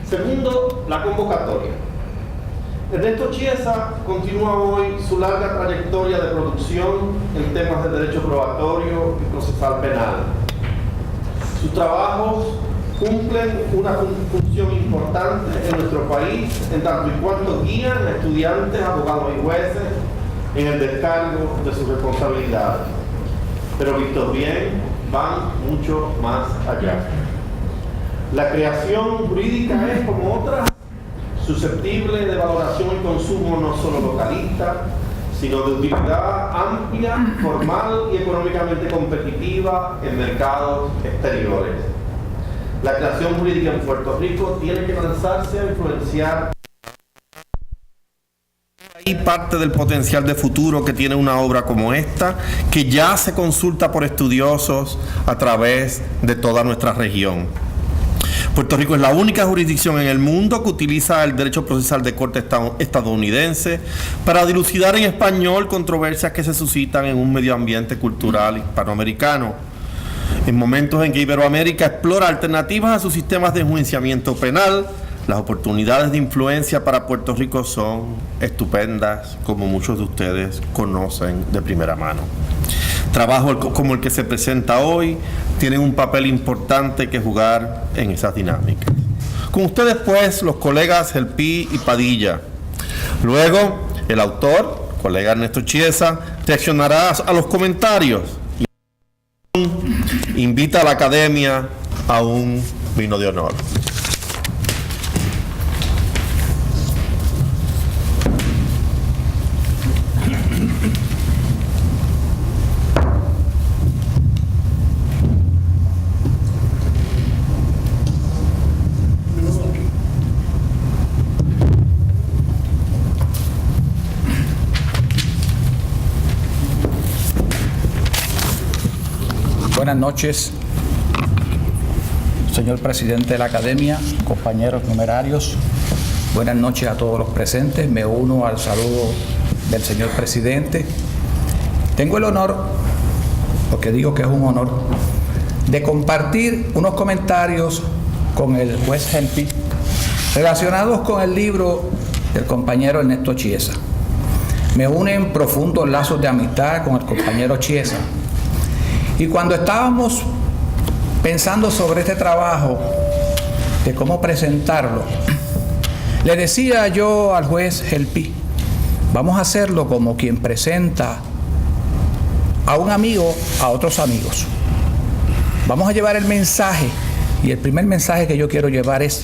Segundo, la convocatoria. Ernesto Chiesa continúa hoy su larga trayectoria de producción en temas de derecho probatorio y procesal penal. Sus trabajos cumplen una función importante en nuestro país, en tanto y cuanto guían a estudiantes, abogados y jueces en el descargo de sus responsabilidades. Pero vistos bien, van mucho más allá. La creación jurídica es, como otras, susceptible de valoración y consumo no solo localista, sino de utilidad amplia, formal y económicamente competitiva en mercados exteriores. La creación jurídica en Puerto Rico tiene que lanzarse a influenciar y parte del potencial de futuro que tiene una obra como esta, que ya se consulta por estudiosos a través de toda nuestra región. Puerto Rico es la única jurisdicción en el mundo que utiliza el derecho procesal de corte estadounidense para dilucidar en español controversias que se suscitan en un medio ambiente cultural hispanoamericano. En momentos en que Iberoamérica explora alternativas a sus sistemas de enjuiciamiento penal, las oportunidades de influencia para Puerto Rico son estupendas, como muchos de ustedes conocen de primera mano. Trabajos como el que se presenta hoy tienen un papel importante que jugar en esas dinámicas. Con ustedes, pues, los colegas Gelpi y Padilla. Luego, el autor, colega Ernesto Chiesa, reaccionará a los comentarios y invita a la academia a un vino de honor. Buenas noches, señor presidente de la Academia, compañeros numerarios. Buenas noches a todos los presentes. Me uno al saludo del señor presidente. Tengo el honor, porque digo que es un honor, de compartir unos comentarios con el juez Gelpi relacionados con el libro del compañero Ernesto Chiesa. Me unen profundos lazos de amistad con el compañero Chiesa. Y cuando estábamos pensando sobre este trabajo, de cómo presentarlo, le decía yo al juez Gelpi, vamos a hacerlo como quien presenta a un amigo a otros amigos. Vamos a llevar el mensaje, y el primer mensaje que yo quiero llevar es,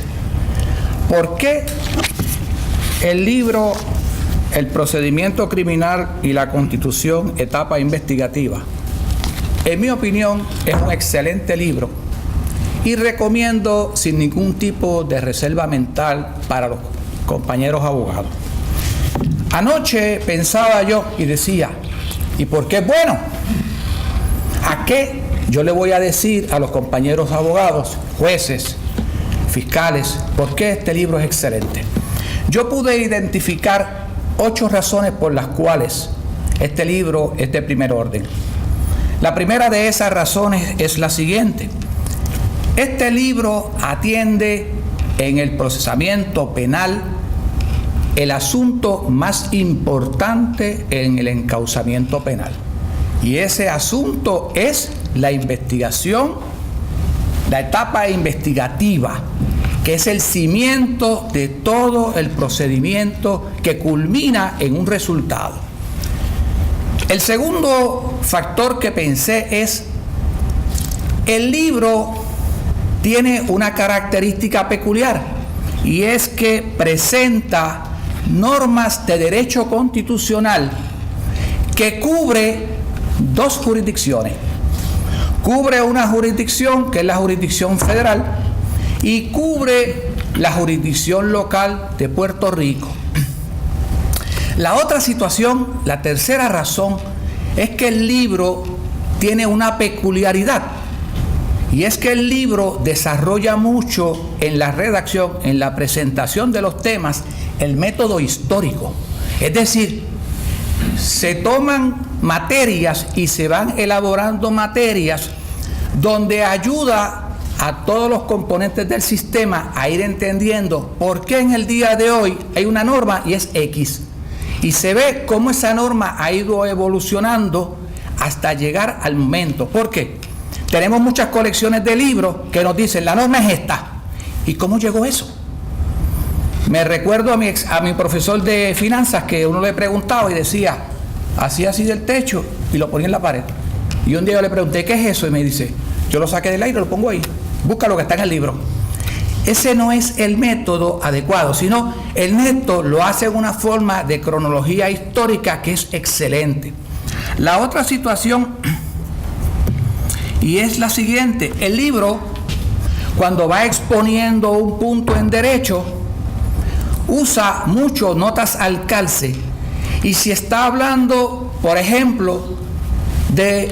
¿por qué el libro El procedimiento criminal y la Constitución, etapa investigativa? En mi opinión, es un excelente libro y recomiendo sin ningún tipo de reserva mental para los compañeros abogados. Anoche pensaba yo y decía, ¿y por qué es bueno? ¿A qué yo le voy a decir a los compañeros abogados, jueces, fiscales, por qué este libro es excelente? Yo pude identificar 8 razones por las cuales este libro es de primer orden. La primera de esas razones es la siguiente. Este libro atiende en el procesamiento penal el asunto más importante en el encauzamiento penal. Y ese asunto es la investigación, la etapa investigativa, que es el cimiento de todo el procedimiento que culmina en un resultado. El segundo factor que pensé es, el libro tiene una característica peculiar y es que presenta normas de derecho constitucional que cubre 2 jurisdicciones. Cubre una jurisdicción que es la jurisdicción federal y cubre la jurisdicción local de Puerto Rico. La otra situación, la tercera razón, es que el libro tiene una peculiaridad, y es que el libro desarrolla mucho en la redacción, en la presentación de los temas, el método histórico. Es decir, se toman materias y se van elaborando materias donde ayuda a todos los componentes del sistema a ir entendiendo por qué en el día de hoy hay una norma y es X. Y se ve cómo esa norma ha ido evolucionando hasta llegar al momento. ¿Por qué? Tenemos muchas colecciones de libros que nos dicen, la norma es esta. ¿Y cómo llegó eso? Me recuerdo a mi profesor de finanzas que uno le preguntaba y decía, hacía así del techo y lo ponía en la pared. Y un día yo le pregunté, ¿qué es eso? Y me dice, yo lo saqué del aire y lo pongo ahí. Busca lo que está en el libro. Ese no es el método adecuado, sino el método lo hace en una forma de cronología histórica que es excelente. La otra situación, y es la siguiente, el libro, cuando va exponiendo un punto en derecho, usa mucho notas al calce. Y si está hablando, por ejemplo, de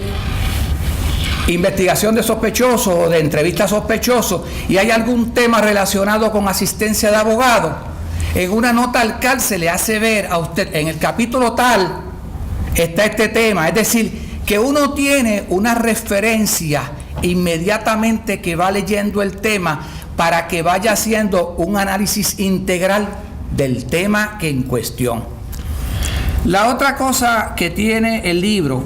investigación de sospechosos o de entrevista a sospechosos y hay algún tema relacionado con asistencia de abogado, en una nota al calce le hace ver a usted, en el capítulo tal está este tema. Es decir, que uno tiene una referencia inmediatamente que va leyendo el tema para que vaya haciendo un análisis integral del tema que en cuestión. La otra cosa que tiene el libro,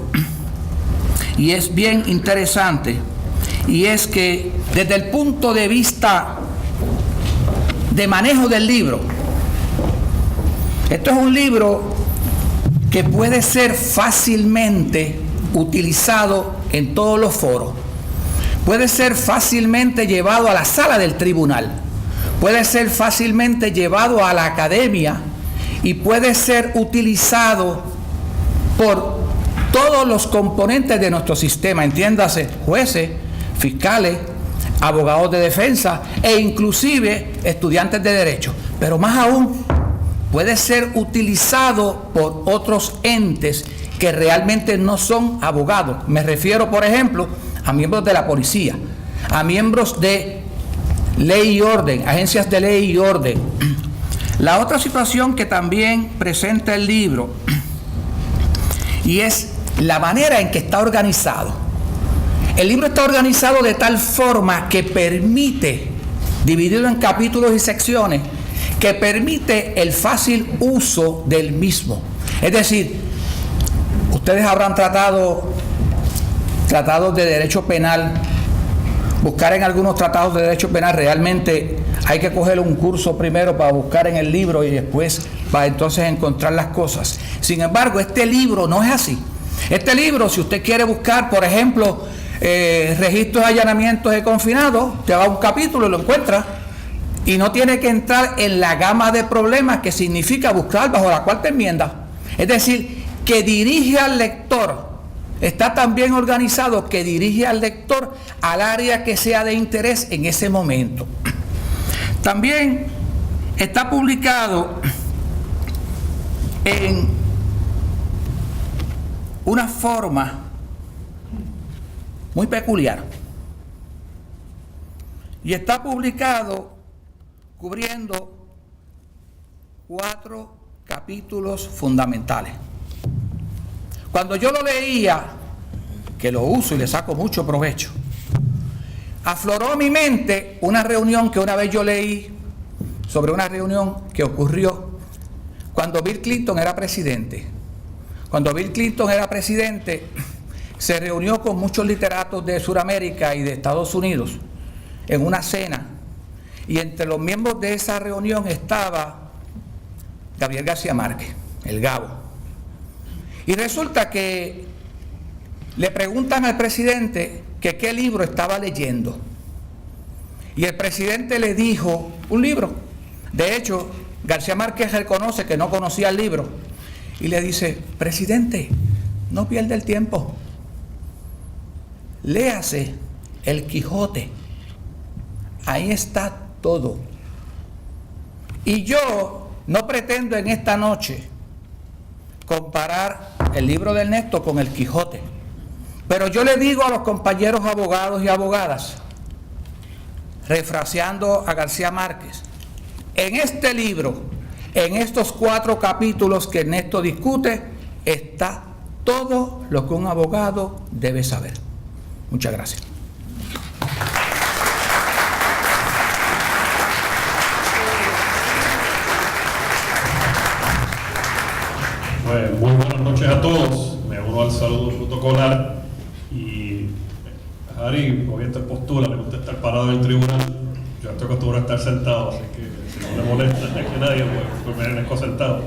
y es bien interesante, y es que desde el punto de vista de manejo del libro, esto es un libro que puede ser fácilmente utilizado en todos los foros, puede ser fácilmente llevado a la sala del tribunal, puede ser fácilmente llevado a la academia y puede ser utilizado por todos los componentes de nuestro sistema, entiéndase, jueces, fiscales, abogados de defensa e inclusive estudiantes de derecho. Pero más aún, puede ser utilizado por otros entes que realmente no son abogados. Me refiero, por ejemplo, a miembros de la policía, a miembros de ley y orden, agencias de ley y orden. La otra situación que también presenta el libro, y es la manera en que está organizado. El libro está organizado de tal forma que permite, dividido en capítulos y secciones, que permite el fácil uso del mismo. Es decir, ustedes habrán tratados de derecho penal, buscar en algunos tratados de derecho penal, realmente hay que coger un curso primero para buscar en el libro y después para entonces encontrar las cosas. Sin embargo, este libro no es así. Este libro, si usted quiere buscar, por ejemplo, registros de allanamientos de confinados, te va a un capítulo y lo encuentra, y no tiene que entrar en la gama de problemas que significa buscar bajo la cuarta enmienda. Es decir, que dirige al lector, está tan bien organizado que dirige al lector al área que sea de interés en ese momento. También está publicado en una forma muy peculiar y está publicado cubriendo 4 capítulos fundamentales. Cuando yo lo leía, que lo uso y le saco mucho provecho, afloró a mi mente una reunión que una vez yo leí sobre una reunión que ocurrió cuando Bill Clinton era presidente. Cuando Bill Clinton era presidente, se reunió con muchos literatos de Sudamérica y de Estados Unidos en una cena. Y entre los miembros de esa reunión estaba Gabriel García Márquez, el Gabo. Y resulta que le preguntan al presidente que qué libro estaba leyendo. Y el presidente le dijo, un libro. De hecho, García Márquez reconoce que no conocía el libro. Y le dice, presidente, no pierda el tiempo. Léase El Quijote. Ahí está todo. Y yo no pretendo en esta noche comparar el libro de Ernesto con El Quijote. Pero yo le digo a los compañeros abogados y abogadas, refraseando a García Márquez, en este libro, en estos 4 capítulos que Ernesto discute, está todo lo que un abogado debe saber. Muchas gracias. Pues muy buenas noches a todos. Me uno al saludo protocolar. Y Harry, obviamente postura, le gusta estar parado en el tribunal. Yo estoy acostumbrado a estar sentado, así que si no le molesta que nadie, pues me dejo sentado.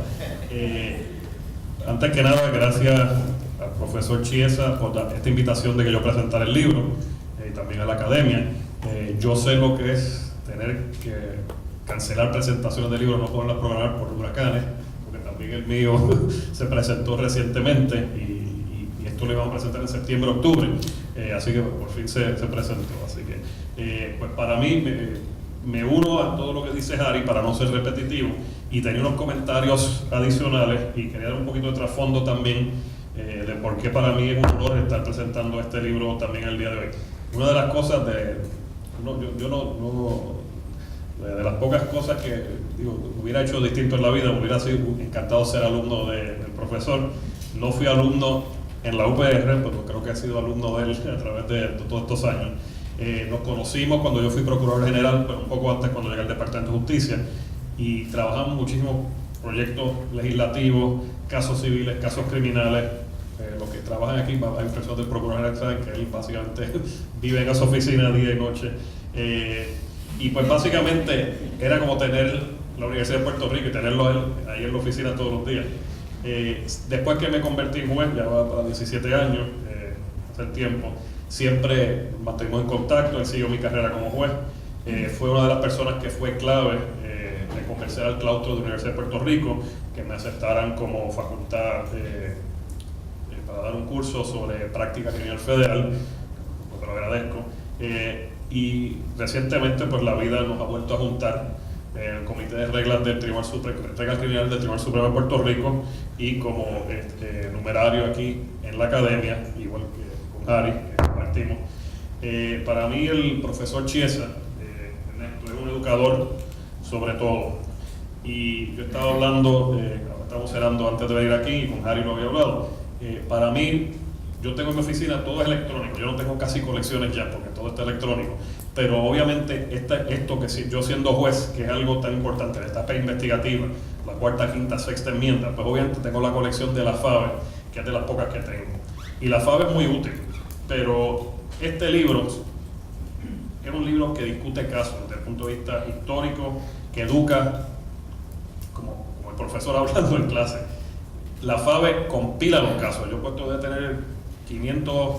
Antes que nada, gracias al profesor Chiesa por esta invitación de que yo presentara el libro, y también a la academia. Yo sé lo que es tener que cancelar presentaciones de libros, no poderlas programar por huracanes, porque también el mío se presentó recientemente y esto lo íbamos a presentar en septiembre, octubre, así que por fin se presentó. Así que pues para mí me uno a todo lo que dice Harry para no ser repetitivo, y tenía unos comentarios adicionales y quería dar un poquito de trasfondo también de por qué para mí es un honor estar presentando este libro también el día de hoy. Una de las cosas de las pocas cosas que hubiera hecho distinto en la vida, hubiera sido encantado ser alumno del profesor. No fui alumno en la UPR, pero creo que he sido alumno de él a través de todos estos años. Nos conocimos cuando yo fui procurador general, pero un poco antes cuando llegué al Departamento de Justicia, y trabajamos muchísimos proyectos legislativos, casos civiles, casos criminales. Los que trabajan aquí, hay personas del procurador general, saben que él básicamente vive en esa oficina día y noche. Y pues básicamente era como tener la Universidad de Puerto Rico y tenerlo ahí en la oficina todos los días. Después que me convertí en juez, ya va para 17 años, hace el tiempo, siempre mantuvimos en contacto. Él siguió mi carrera como juez. Fue una de las personas que fue clave de convencer al claustro de la Universidad de Puerto Rico que me aceptaran como facultad para dar un curso sobre práctica criminal federal, lo que lo agradezco. Y recientemente pues la vida nos ha vuelto a juntar en el Comité de Reglas del Tribunal Supremo, Reglas Criminales del Tribunal Supremo de Puerto Rico, y como numerario aquí en la academia, igual que con Harry, que compartimos. Para mí el profesor Chiesa, Ernesto, es un educador sobre todo. Y yo estaba hablando, estamos cenando antes de venir aquí, y con Harry lo había hablado. Para mí, yo tengo en mi oficina todo es electrónico, yo no tengo casi colecciones ya porque todo está electrónico, pero obviamente esto que yo siendo juez, que es algo tan importante, la etapa investigativa, la cuarta, quinta, sexta enmienda, pues obviamente tengo la colección de la FABE, que es de las pocas que tengo, y la FABE es muy útil, pero este libro es un libro que discute casos desde el punto de vista histórico, que educa, como el profesor hablando en clase. La FABE compila los casos. Yo puedo tener 500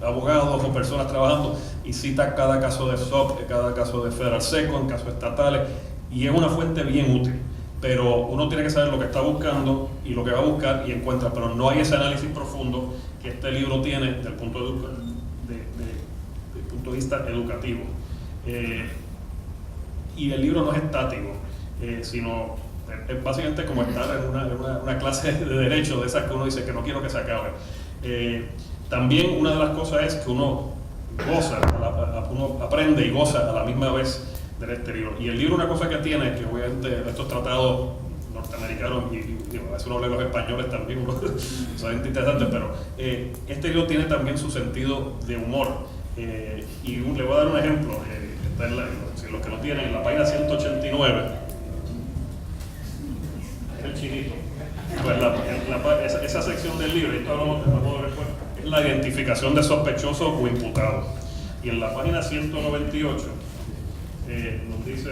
abogados o personas trabajando y cita cada caso de SOP, cada caso de Federal Second, casos estatales, y es una fuente bien útil. Pero uno tiene que saber lo que está buscando y lo que va a buscar y encuentra, pero no hay ese análisis profundo que este libro tiene desde el punto de vista educativo. Y el libro no es estático, sino es básicamente como estar en una clase de derecho de esas que uno dice que no quiero que se acabe. También una de las cosas es que uno goza, uno aprende y goza a la misma vez de este libro. Y el libro, una cosa que tiene, que obviamente estos tratados norteamericanos, y a veces uno lee los españoles también, son interesantes, pero este libro tiene también su sentido de humor. Y le voy a dar un ejemplo, está si los que lo tienen, en la página 189, el chinito. Pues esa sección del libro, y esto lo puedo ver después, es la identificación de sospechosos o imputados. Y en la página 198 nos dice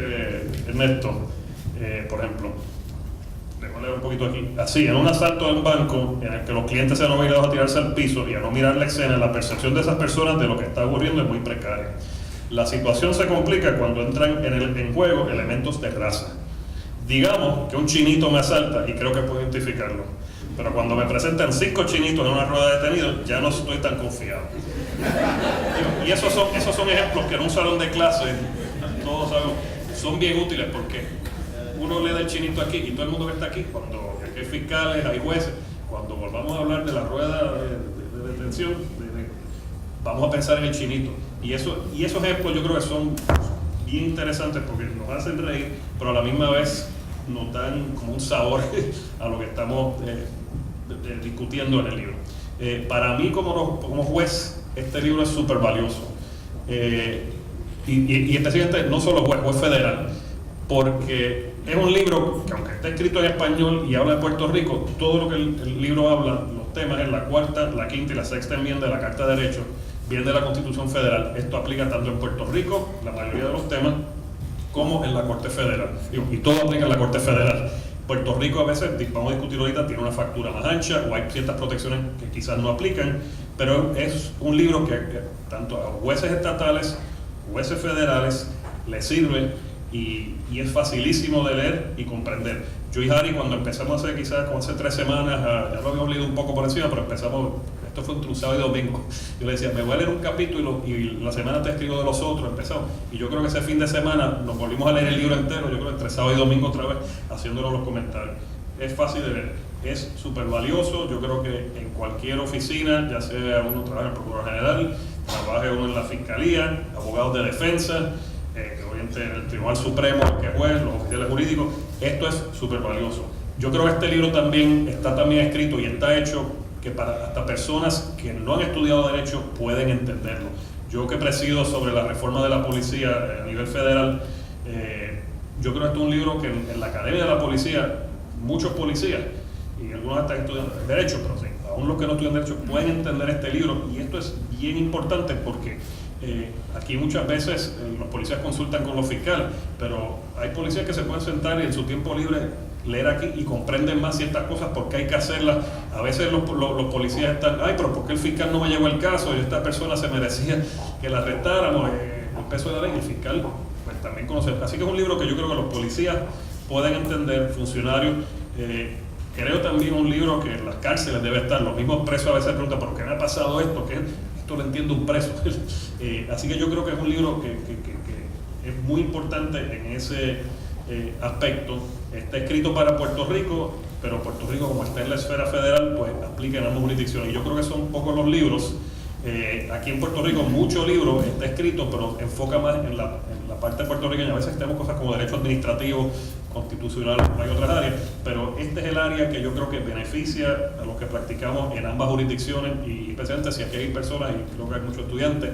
Ernesto, por ejemplo, le voy a leer un poquito aquí. Así, en un asalto de un banco en el que los clientes se han obligado a tirarse al piso y a no mirar la escena, la percepción de esas personas de lo que está ocurriendo es muy precaria. La situación se complica cuando entran en juego elementos de raza. Digamos que un chinito me asalta y creo que puedo identificarlo, pero cuando me presentan 5 chinitos en una rueda de detenidos, ya no estoy tan confiado. Y esos son ejemplos que en un salón de clase todos sabemos, son bien útiles, porque uno le da el chinito aquí y todo el mundo que está aquí, cuando hay fiscales, hay jueces, cuando volvamos a hablar de la rueda de detención, vamos a pensar en el chinito. Y esos ejemplos yo creo que son bien interesantes porque nos hacen reír, pero a la misma vez nos dan como un sabor a lo que estamos discutiendo en el libro. Para mí como juez, este libro es súper valioso. Y especialmente no solo juez federal, porque es un libro que, aunque está escrito en español y habla de Puerto Rico, todo lo que el libro habla, los temas en la cuarta, la quinta y la sexta enmienda de la Carta de Derechos, viene de la Constitución Federal. Esto aplica tanto en Puerto Rico, la mayoría de los temas, como en la Corte Federal. Y todo aplica en la Corte Federal. Puerto Rico a veces, vamos a discutir ahorita, tiene una factura más ancha o hay ciertas protecciones que quizás no aplican, pero es un libro que tanto a jueces estatales, jueces federales, les sirve y es facilísimo de leer y comprender. Yo y Harry, cuando empezamos quizás como hace 3 semanas, ya lo habíamos leído un poco por encima, pero empezamos, esto fue entre un sábado y domingo. Yo le decía, me voy a leer un capítulo y la semana te escribo de los otros, empezamos. Y yo creo que ese fin de semana nos volvimos a leer el libro entero, yo creo entre sábado y domingo otra vez, haciéndonos los comentarios. Es fácil de leer, es súper valioso. Yo creo que en cualquier oficina, ya sea uno trabaja en el Procurador General, trabaje uno en la Fiscalía, abogados de defensa, que oriente en el Tribunal Supremo, que juez, los oficiales jurídicos, esto es súper valioso. Yo creo que este libro también está escrito y está hecho que para hasta personas que no han estudiado Derecho pueden entenderlo. Yo que presido sobre la reforma de la policía a nivel federal, yo creo que este es un libro que en la Academia de la Policía, muchos policías, y algunos hasta estudian Derecho, pero sí, aún los que no estudian Derecho pueden entender este libro, y esto es bien importante porque aquí muchas veces los policías consultan con los fiscales, pero hay policías que se pueden sentar y en su tiempo libre leer aquí y comprenden más ciertas cosas porque hay que hacerlas. A veces los policías están, pero ¿por qué el fiscal no me llevó el caso? Y esta persona se merecía que la arrestáramos, el peso de la ley, y el fiscal pues también conoce. Así que es un libro que yo creo que los policías pueden entender, funcionarios. Creo también un libro que en las cárceles debe estar, los mismos presos a veces preguntan, ¿por qué me ha pasado esto? Esto lo entiende un preso. Así que yo creo que es un libro que es muy importante en ese aspecto. Está escrito para Puerto Rico, pero Puerto Rico, como está en la esfera federal, pues aplica en ambas jurisdicciones. Y yo creo que son pocos los libros. Aquí en Puerto Rico mucho libro está escrito, pero enfoca más en la parte puertorriqueña. A veces tenemos cosas como derecho administrativo, constitucional, hay otras áreas, pero este es el área que yo creo que beneficia a los que practicamos en ambas jurisdicciones, y especialmente si aquí hay personas, y creo que hay muchos estudiantes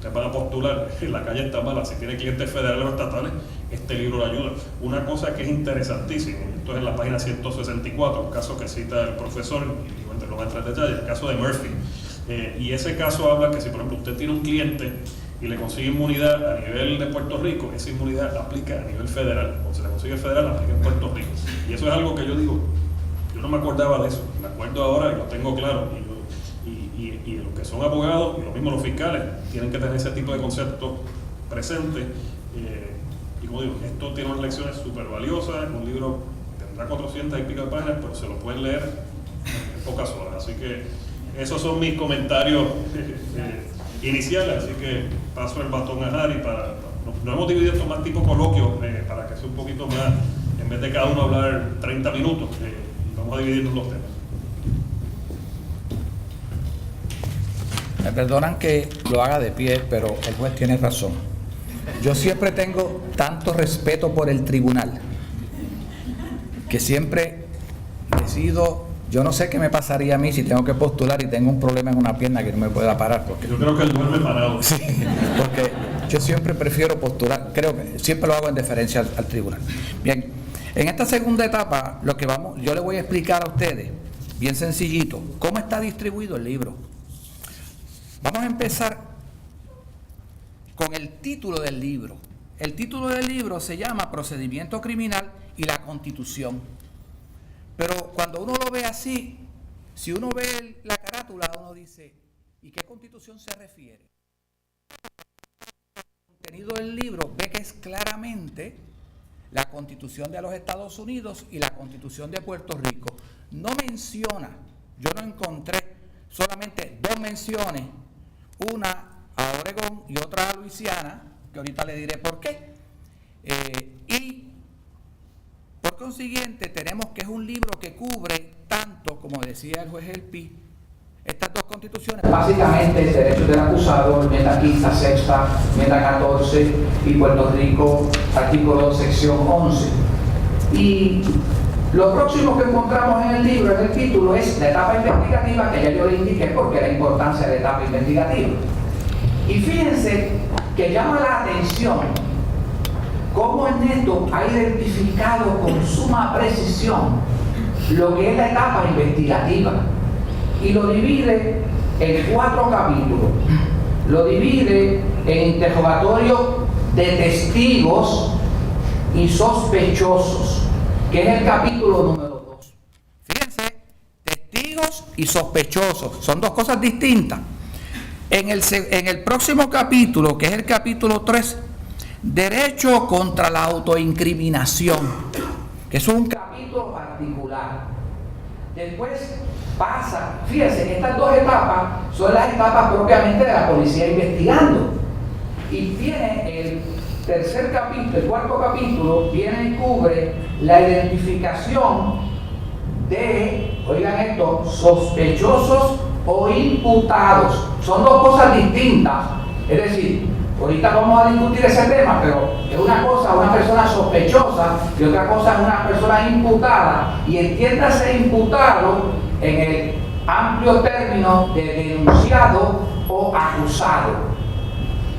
que van a postular, la calle está mala, si tiene clientes federales o estatales, este libro le ayuda. Una cosa que es interesantísima, esto es en la página 164, un caso que cita el profesor, y no voy a entrar en detalle, el caso de Murphy. Y ese caso habla que si por ejemplo usted tiene un cliente y le consigue inmunidad a nivel de Puerto Rico, esa inmunidad aplica a nivel federal. Cuando se le consigue federal, aplica en Puerto Rico. Y eso es algo que yo digo, yo no me acordaba de eso, me acuerdo ahora y lo tengo claro. Y los que son abogados, y lo mismo los fiscales, tienen que tener ese tipo de conceptos presentes. Y como digo, esto tiene unas lecciones súper valiosas, un libro tendrá 400 y pico de páginas, pero se lo pueden leer en pocas horas. Así que esos son mis comentarios iniciales, así que paso el batón a Harry. Nos hemos dividido esto más tipo coloquio, para que sea un poquito más, en vez de cada uno hablar 30 minutos, vamos a dividirnos los temas. Me perdonan que lo haga de pie, pero el juez tiene razón. Yo siempre tengo tanto respeto por el tribunal, que siempre decido. Yo no sé qué me pasaría a mí si tengo que postular y tengo un problema en una pierna que no me pueda parar. Porque yo creo que él duerme parado. Sí, porque yo siempre prefiero postular, creo que siempre lo hago en deferencia al tribunal. Bien, en esta segunda etapa, yo le voy a explicar a ustedes, bien sencillito, cómo está distribuido el libro. Vamos a empezar con el título del libro. El título del libro se llama Procedimiento Criminal y la Constitución. Pero cuando uno lo ve así, si uno ve la carátula, uno dice, ¿y qué constitución se refiere? El contenido del libro ve que es claramente la Constitución de los Estados Unidos y la Constitución de Puerto Rico. No menciona, yo no encontré, solamente 2 menciones, una a Oregón y otra a Luisiana, que ahorita le diré por qué. Y por consiguiente, tenemos que es un libro que cubre tanto, como decía el juez Elpi, estas 2 constituciones. Básicamente, el derecho del acusado, enmienda 15, sexta, enmienda 14, y Puerto Rico, artículo sección 11. Y lo próximo que encontramos en el libro, en el título, es la etapa investigativa, que ya yo le indiqué porque la importancia de la etapa investigativa. Y fíjense que llama la atención cómo Ernesto ha identificado con suma precisión lo que es la etapa investigativa y lo divide en 4 capítulos. Lo divide en interrogatorio de testigos y sospechosos, que es el capítulo número 2. Fíjense, testigos y sospechosos son 2 cosas distintas. En el próximo capítulo, que es el capítulo 3, derecho contra la autoincriminación, que es un capítulo particular. Después pasa, fíjense, estas 2 etapas son las etapas propiamente de la policía investigando. Y viene el tercer capítulo, el 4º capítulo, viene y cubre la identificación de, oigan esto, sospechosos o imputados. Son 2 cosas distintas. Es decir, ahorita vamos a discutir ese tema, pero es una cosa una persona sospechosa y otra cosa es una persona imputada. Y entiéndase imputado en el amplio término de denunciado o acusado.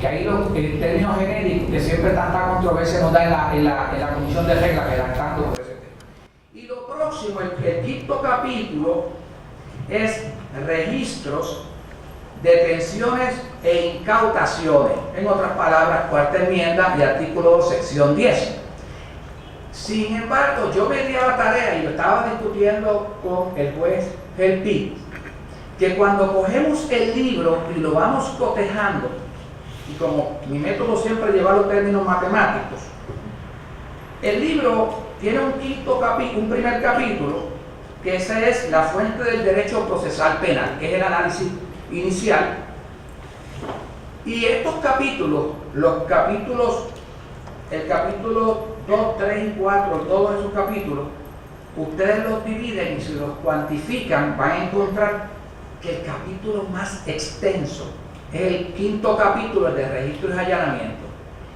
Que ahí el término genérico que siempre tanta controversia nos da en la comisión de reglas redactando por ese tema. Y lo próximo, el 5º capítulo, es registros, detenciones e incautaciones. En otras palabras, 4ª enmienda y artículo 2, sección 10. Sin embargo, yo me di a la tarea y lo estaba discutiendo con el juez Gelpi, que cuando cogemos el libro y lo vamos cotejando, y como mi método siempre lleva los términos matemáticos, el libro tiene un primer capítulo, que ese es la fuente del derecho procesal penal, que es el análisis inicial. Y estos capítulos, el capítulo 2, 3 y 4, todos esos capítulos, ustedes los dividen y si los cuantifican van a encontrar que el capítulo más extenso es el 5º capítulo, el de registros y allanamientos.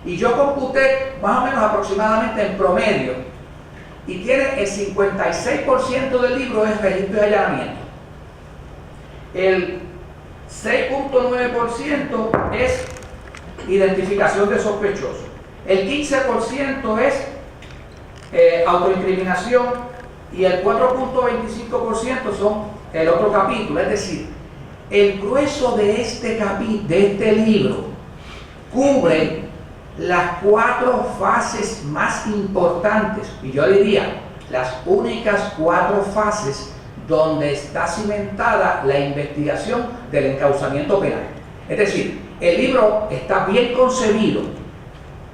Y yo computé más o menos aproximadamente en promedio, y tiene el 56% del libro es registros y allanamientos. El 6.9% es identificación de sospechosos. El 15% es autoincriminación y el 4.25% son el otro capítulo. Es decir, el grueso de este libro cubre las 4 fases más importantes, y yo diría las únicas 4 fases donde está cimentada la investigación del encauzamiento penal. Es decir, el libro está bien concebido.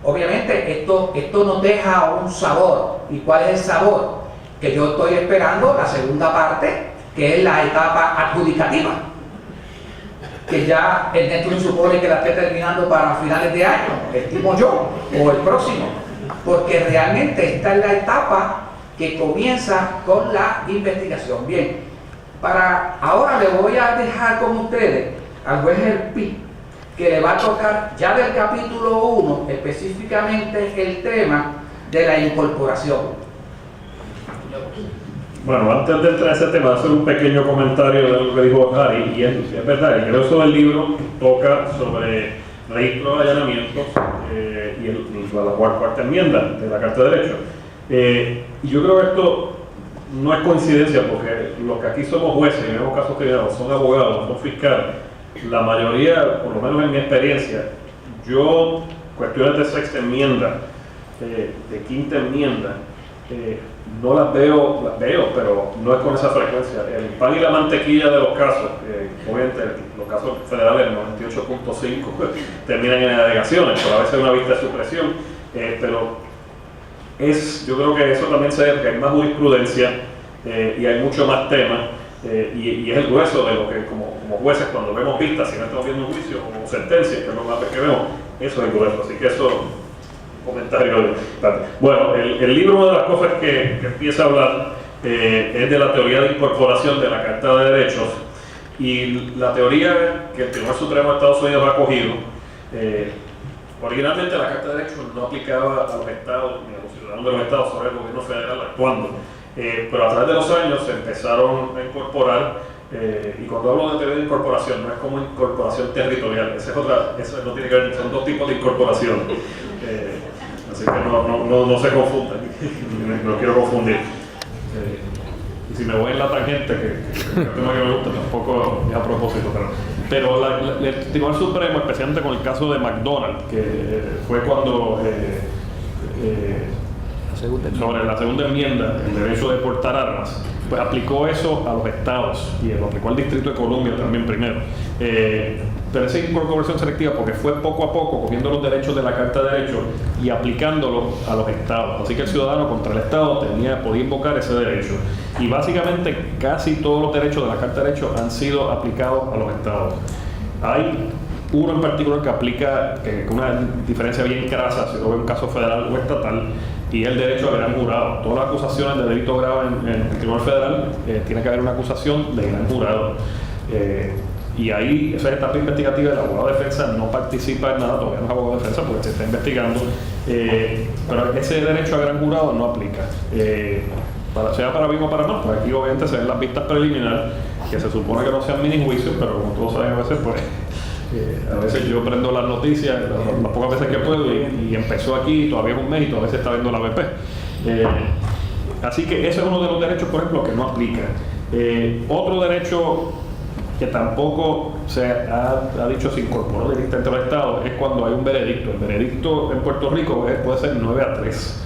Obviamente esto nos deja un sabor. ¿Y cuál es el sabor? Que yo estoy esperando la segunda parte, que es la etapa adjudicativa, que ya el Ernesto se supone que la esté terminando para finales de año, estimo yo, o el próximo, porque realmente esta es la etapa que comienza con la investigación. Bien, para ahora le voy a dejar con ustedes al juez Gelpi, que le va a tocar ya del capítulo 1 específicamente el tema de la incorporación. Bueno, antes de entrar a ese tema, hacer un pequeño comentario de lo que dijo Harry, y es verdad, el grueso del libro toca sobre registro de allanamientos y la 4ª enmienda de la Carta de Derechos. Y yo creo que esto no es coincidencia, porque los que aquí somos jueces y vemos casos criminales, son abogados, son fiscales. La mayoría, por lo menos en mi experiencia, yo cuestiones de 6ª enmienda, de 5ª enmienda, no las veo, pero no es con esa frecuencia. El pan y la mantequilla de los casos, obviamente los casos federales, 98.5 terminan en alegaciones, pero a veces una vista de supresión, pero yo creo que eso también se debe que hay más jurisprudencia y hay mucho más temas, y es el grueso de lo que como jueces cuando vemos vistas, si no estamos viendo un juicio o sentencia, que es lo más que vemos, eso es el grueso, así que eso comentario. Bueno, el libro, una de las cosas que empieza a hablar es de la teoría de incorporación de la Carta de Derechos, y la teoría que el Tribunal Supremo de Estados Unidos ha acogido. Originalmente la Carta de Derechos no aplicaba a los estados ni a los ciudadanos de los estados sobre el gobierno federal actuando, pero a través de los años se empezaron a incorporar, y cuando hablo de teoría de incorporación no es como incorporación territorial, esa es otra, eso no tiene que ver, son 2 tipos de incorporación. Así que no se confundan, no quiero confundir. Y si me voy en la tangente, que el tema que me gusta tampoco es a propósito, pero el Tribunal Supremo, especialmente con el caso de McDonald's, que fue cuando sobre la segunda enmienda, el derecho de portar armas, pues aplicó eso a los estados y lo aplicó al Distrito de Columbia también primero. Pero esa incorporación selectiva porque fue poco a poco cogiendo los derechos de la Carta de Derechos y aplicándolos a los estados. Así que el ciudadano contra el estado podía invocar ese derecho. Y básicamente casi todos los derechos de la Carta de Derechos han sido aplicados a los estados. Hay uno en particular que aplica una diferencia bien crasa si uno ve un caso federal o estatal, y el derecho a gran jurado. Todas las acusaciones de delito grave en el Tribunal Federal tiene que haber una acusación de gran jurado. Y ahí esa etapa investigativa del abogado de defensa no participa en nada, todavía no es abogado de defensa porque se está investigando, pero ese derecho a gran jurado no aplica. Sea para bien o para mal, pues aquí obviamente se ven las vistas preliminares, que se supone que no sean mini juicios, pero como todos saben a veces pues a veces yo prendo las noticias las pocas veces que puedo y empezó aquí, todavía es un mes y todavía se está viendo la BP. Así que ese es uno de los derechos, por ejemplo, que no aplica. Otro derecho que tampoco se ha dicho se incorporó directamente al Estado es cuando hay un veredicto. El veredicto en Puerto Rico puede ser 9-3.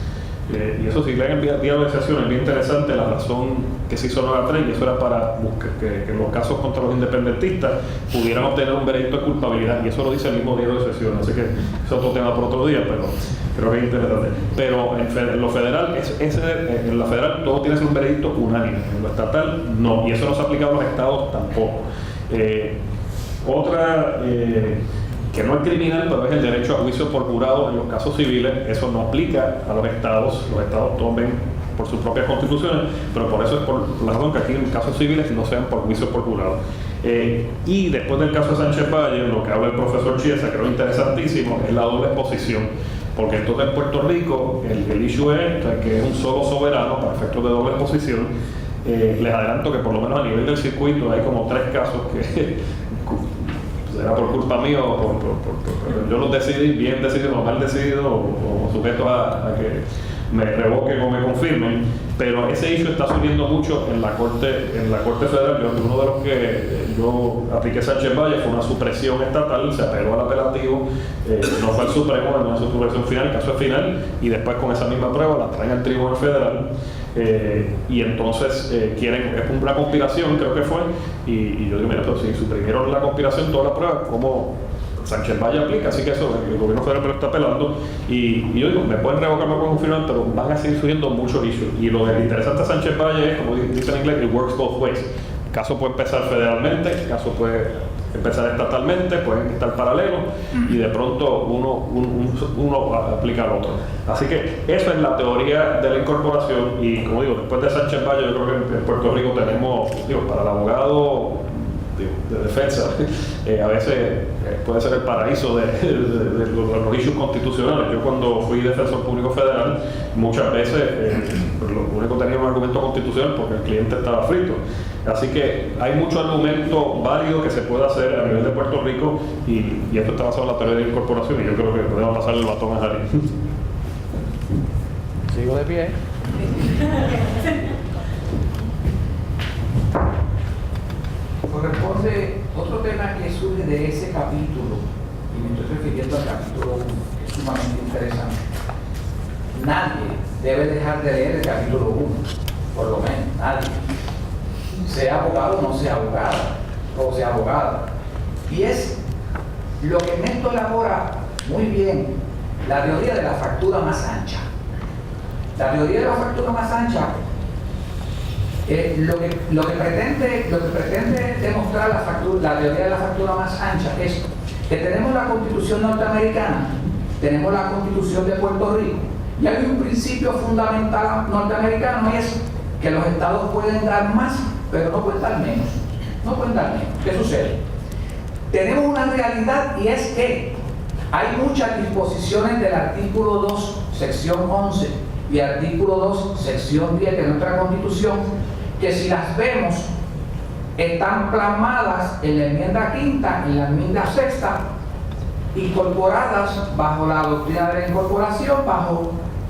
Y eso, si leen el diario de sesión, es bien interesante la razón que se hizo 9-3, y eso era para que en los casos contra los independentistas pudieran obtener un veredicto de culpabilidad, y eso lo dice el mismo diario de sesión, así que es otro tema por otro día, pero creo que es interesante. Pero en lo federal, en la federal todo tiene que ser un veredicto unánime, en lo estatal no, y eso no se ha aplicado a los estados tampoco. Otra que no es criminal, pero es el derecho a juicio por jurado en los casos civiles. Eso no aplica a los estados todos ven por sus propias constituciones, pero por eso es por la razón que aquí en casos civiles no sean por juicio por jurado. Y después del caso de Sánchez Valle, lo que habla el profesor Chiesa, que es interesantísimo, es la doble exposición, porque entonces en Puerto Rico el issue es que es un solo soberano para efectos de doble exposición. Les adelanto que por lo menos a nivel del circuito hay como 3 casos que será por culpa mía o yo los decidí, bien decidido o mal decidido, o sujeto a que me revoquen o me confirmen, pero ese issue está subiendo mucho en la Corte Federal. Uno de los que yo apliqué Sánchez Valle fue una supresión estatal, se apeló al apelativo, no fue el Supremo, no es una supresión final, el caso es final, y después con esa misma prueba la traen al Tribunal Federal. Y entonces quieren, es una conspiración, creo que fue, y yo digo, mira, pero si suprimieron la conspiración, toda la prueba, ¿cómo Sánchez Valle aplica? Así que eso, el gobierno federal me lo está apelando, y yo digo, me pueden revocar, me pueden confirmar, pero van a seguir surgiendo muchos issues. Y lo interesante de Sánchez Valle es, como dice en inglés, it works both ways. El caso puede empezar federalmente, el caso puede empezar estatalmente, pueden estar paralelos, y de pronto uno aplica al otro. Así que eso es la teoría de la incorporación, y como digo, después de Sánchez Valle, yo creo que en Puerto Rico tenemos, para el abogado de defensa, a veces puede ser el paraíso de los issues constitucionales. Yo cuando fui defensor público federal, muchas veces lo único que tenía un argumento constitucional porque el cliente estaba frito. Así que hay mucho argumento válido que se puede hacer a nivel de Puerto Rico, y esto está basado en la teoría de incorporación, y yo creo que podemos pasar el batón a Jari. Sigo de pie. Corresponde otro tema que surge de ese capítulo, y me estoy refiriendo al capítulo 1, que es sumamente interesante. Nadie debe dejar de leer el capítulo 1, por lo menos, nadie. Sea abogado o no sea abogada, o sea abogada. Y es lo que Ernesto elabora muy bien, la teoría de la fractura más ancha. La teoría de la fractura más ancha, lo que pretende demostrar la teoría de la fractura más ancha es que tenemos la Constitución norteamericana, tenemos la Constitución de Puerto Rico, y hay un principio fundamental norteamericano, y es que los estados pueden dar más, pero no pueden dar menos. No pueden dar menos. ¿Qué sucede? Tenemos una realidad, y es que hay muchas disposiciones del artículo 2, sección 11, y artículo 2, sección 10 de nuestra Constitución, que si las vemos, están plasmadas en la enmienda quinta, en la enmienda sexta, incorporadas bajo la doctrina de la incorporación,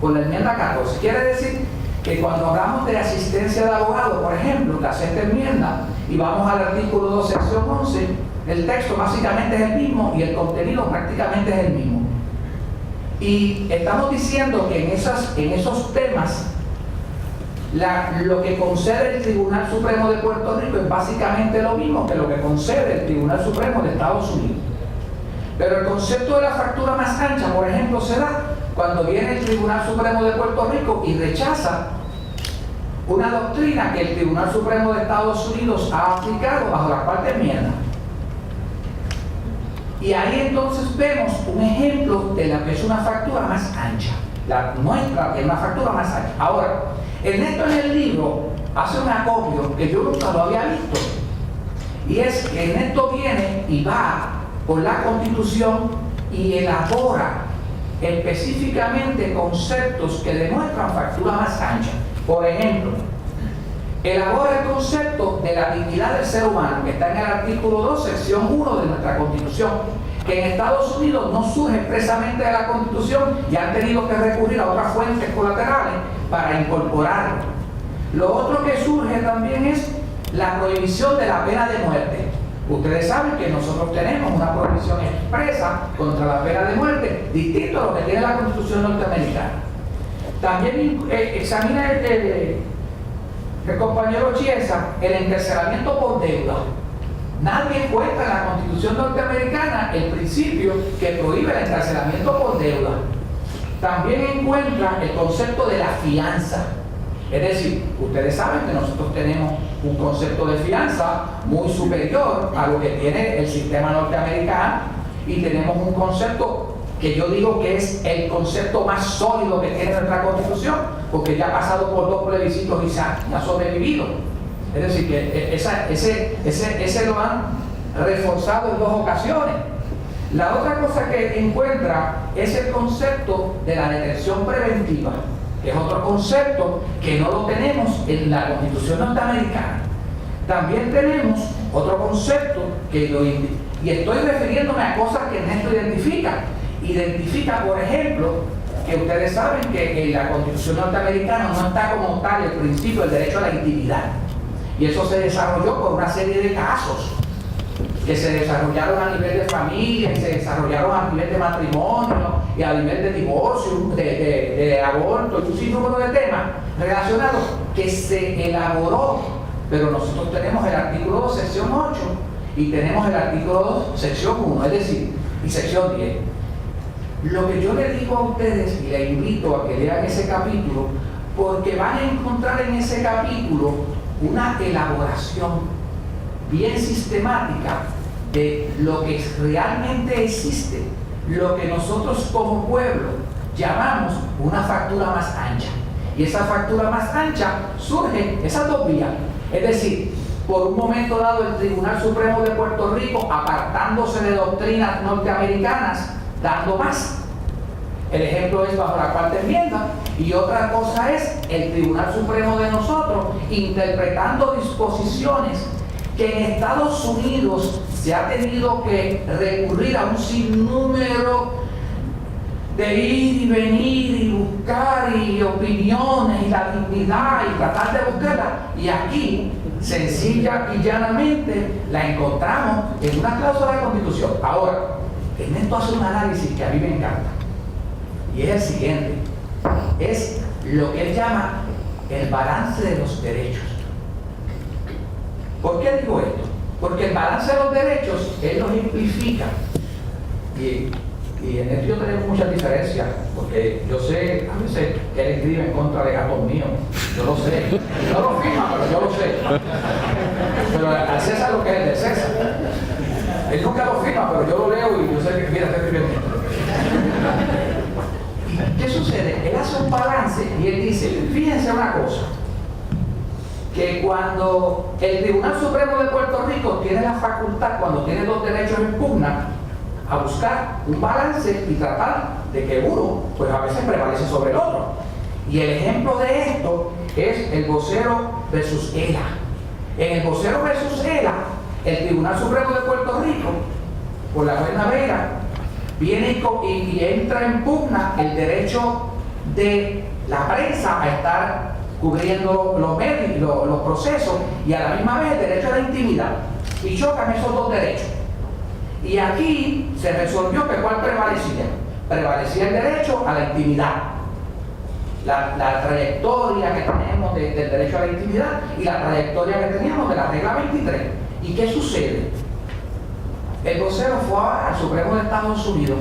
por la enmienda 14. Quiere decir que cuando hablamos de asistencia de abogado, por ejemplo, la sexta enmienda, y vamos al artículo 2, sección 11, el texto básicamente es el mismo y el contenido prácticamente es el mismo. Y estamos diciendo que en esos temas, lo que concede el Tribunal Supremo de Puerto Rico es básicamente lo mismo que lo que concede el Tribunal Supremo de Estados Unidos. Pero el concepto de la fractura más ancha, por ejemplo, se da cuando viene el Tribunal Supremo de Puerto Rico y rechaza una doctrina que el Tribunal Supremo de Estados Unidos ha aplicado bajo la cuarta enmienda. Y ahí entonces vemos un ejemplo de la que es una fractura más ancha. La nuestra es una fractura más ancha. Ahora, Ernesto en el libro hace un acopio que yo nunca lo había visto. Y es que Ernesto viene y va por la Constitución y elabora específicamente conceptos que demuestran fractura más ancha. Por ejemplo, elabora el concepto de la dignidad del ser humano, que está en el artículo 2, sección 1 de nuestra Constitución, que en Estados Unidos no surge expresamente de la Constitución y han tenido que recurrir a otras fuentes colaterales para incorporarlo. Lo otro que surge también es la prohibición de la pena de muerte. Ustedes saben que nosotros tenemos una prohibición expresa contra la pena de muerte, distinto a lo que tiene la Constitución norteamericana. También examina el compañero Chiesa el encarcelamiento por deuda. Nadie encuentra en la Constitución norteamericana el principio que prohíbe el encarcelamiento por deuda. También encuentra el concepto de la fianza. Es decir, ustedes saben que nosotros tenemos un concepto de fianza muy superior a lo que tiene el sistema norteamericano y tenemos un concepto que yo digo que es el concepto más sólido que tiene nuestra Constitución, porque ya ha pasado por 2 plebiscitos y ha sobrevivido. Es decir, que ese lo han reforzado en 2 ocasiones. La otra cosa que encuentra es el concepto de la detención preventiva, que es otro concepto que no lo tenemos en la Constitución norteamericana. También tenemos otro concepto que y estoy refiriéndome a cosas que Ernesto identifica, por ejemplo, que ustedes saben que en la Constitución norteamericana no está como tal el principio del derecho a la intimidad. Y eso se desarrolló por una serie de casos que se desarrollaron a nivel de familia, se desarrollaron a nivel de matrimonio y a nivel de divorcio, de aborto y un sinnúmero de temas relacionados que se elaboró. Pero nosotros tenemos el artículo 2, sección 8 y tenemos el artículo 2, sección 1, es decir, y sección 10. Lo que yo le digo a ustedes y les invito a que lean ese capítulo, porque van a encontrar en ese capítulo una elaboración bien sistemática de lo que realmente existe, lo que nosotros como pueblo llamamos una fractura más ancha. Y esa fractura más ancha surge esas 2 vías. Es decir, por un momento dado el Tribunal Supremo de Puerto Rico apartándose de doctrinas norteamericanas, dando más. El ejemplo es bajo la cuarta enmienda. Y otra cosa es el Tribunal Supremo de nosotros interpretando disposiciones que en Estados Unidos se ha tenido que recurrir a un sinnúmero de ir y venir y buscar y opiniones y la dignidad y tratar de buscarla. Y aquí, sencilla y llanamente, la encontramos en una cláusula de la Constitución. Ahora, Ernesto hace un análisis que a mí me encanta. Y es el siguiente. Es lo que él llama el balance de los derechos. ¿Por qué digo esto? Porque el balance de los derechos, él lo simplifica. Y en esto yo tenemos muchas diferencias, porque yo sé a veces que él escribe en contra de gatos míos. Yo lo sé. No lo firma, pero yo lo sé. Pero al César lo que es del César. Él nunca lo firma, pero yo lo leo y yo sé que mira, está escribiendo. ¿Qué sucede? Él hace un balance y él dice, fíjense una cosa, que cuando el Tribunal Supremo de Puerto Rico tiene la facultad, cuando tiene 2 derechos en pugna, a buscar un balance y tratar de que uno, pues a veces prevalece sobre el otro. Y el ejemplo de esto es el vocero versus ELA. En el vocero versus ELA, el Tribunal Supremo de Puerto Rico, por la juez Navera, viene y entra en pugna el derecho de la prensa a estar cubriendo los medios, los procesos, y a la misma vez el derecho a la intimidad, y chocan esos dos derechos. Y aquí se resolvió que ¿cuál prevalecía el derecho a la intimidad, la trayectoria que tenemos del derecho a la intimidad y la trayectoria que teníamos de la regla 23. ¿Y qué sucede? El vocero fue al Supremo de Estados Unidos,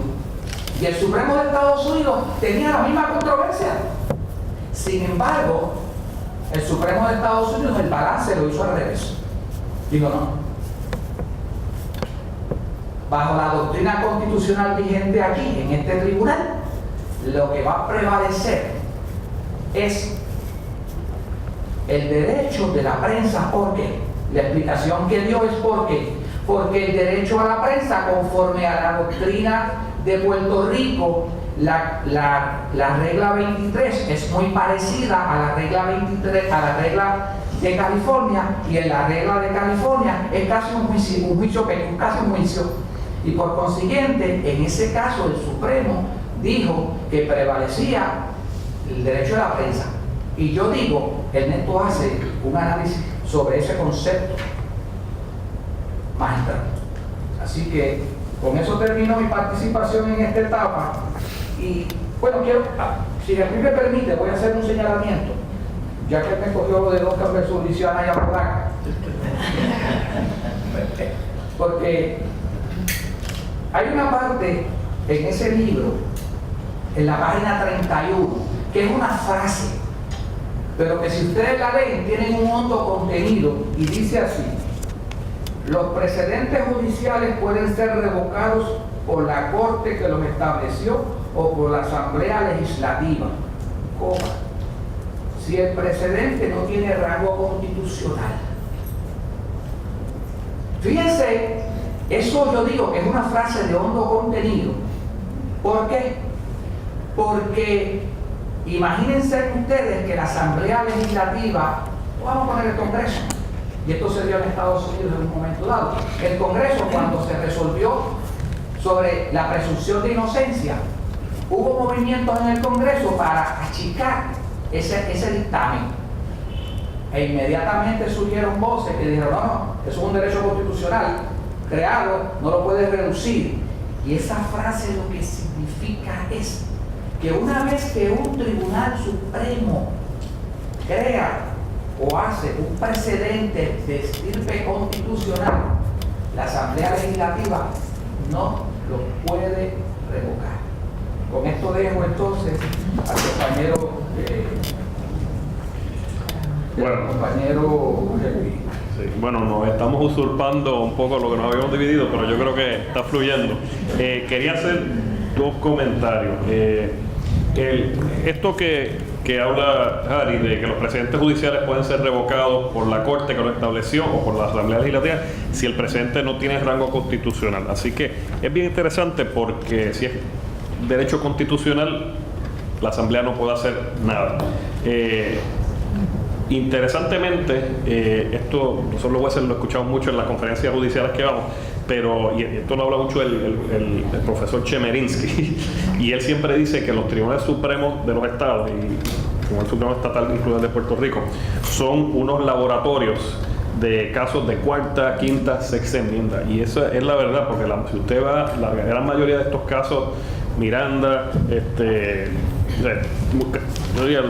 y el Supremo de Estados Unidos tenía la misma controversia. Sin embargo, el Supremo de Estados Unidos el balance lo hizo al revés. Digo, no. Bajo la doctrina constitucional vigente aquí, en este tribunal, lo que va a prevalecer es el derecho de la prensa. ¿Por qué? La explicación que dio es ¿por qué? Porque el derecho a la prensa, conforme a la doctrina de Puerto Rico, la regla 23 es muy parecida a la regla 23, a la regla de California, y en la regla de California es casi un juicio, y por consiguiente, en ese caso el Supremo dijo que prevalecía el derecho de la prensa. Y yo digo, Ernesto hace un análisis sobre ese concepto magistral. Así que con eso termino mi participación en esta etapa. Y bueno, si a mí me permite, voy a hacer un señalamiento, ya que me cogió lo de Oscar versus Luciana y Apodaca. Porque hay una parte en ese libro, en la página 31, que es una frase, pero que si ustedes la leen, tienen un hondo contenido, y dice así: los precedentes judiciales pueden ser revocados por la Corte que los estableció o por la Asamblea Legislativa, si el precedente no tiene rango constitucional. Fíjense, eso yo digo que es una frase de hondo contenido. ¿Por qué? Porque imagínense ustedes que la Asamblea Legislativa, vamos a poner el Congreso, y esto se dio en Estados Unidos en un momento dado, el Congreso, cuando se resolvió sobre la presunción de inocencia, hubo movimientos en el Congreso para achicar ese dictamen, e inmediatamente surgieron voces que dijeron: no, eso es un derecho constitucional creado, no lo puedes reducir. Y esa frase lo que significa es que una vez que un tribunal supremo crea o hace un precedente de estirpe constitucional, la Asamblea Legislativa no lo puede revocar. Con esto dejo entonces al compañero Sí, bueno, nos estamos usurpando un poco lo que nos habíamos dividido, pero yo creo que está fluyendo. Quería hacer dos comentarios. Esto que habla Harry, de que los precedentes judiciales pueden ser revocados por la Corte que lo estableció o por la Asamblea Legislativa si el precedente no tiene rango constitucional. Así que es bien interesante, porque si es derecho constitucional, la Asamblea no puede hacer nada. Interesantemente, esto nosotros los jueces lo escuchamos mucho en las conferencias judiciales que vamos, pero y esto lo habla mucho el profesor Chemerinsky, y él siempre dice que los tribunales supremos de los estados y el Tribunal Supremo Estatal, incluido el de Puerto Rico, son unos laboratorios de casos de cuarta, quinta, sexta enmienda. Y eso es la verdad, porque si usted va, la gran mayoría de estos casos, Miranda, yo diría,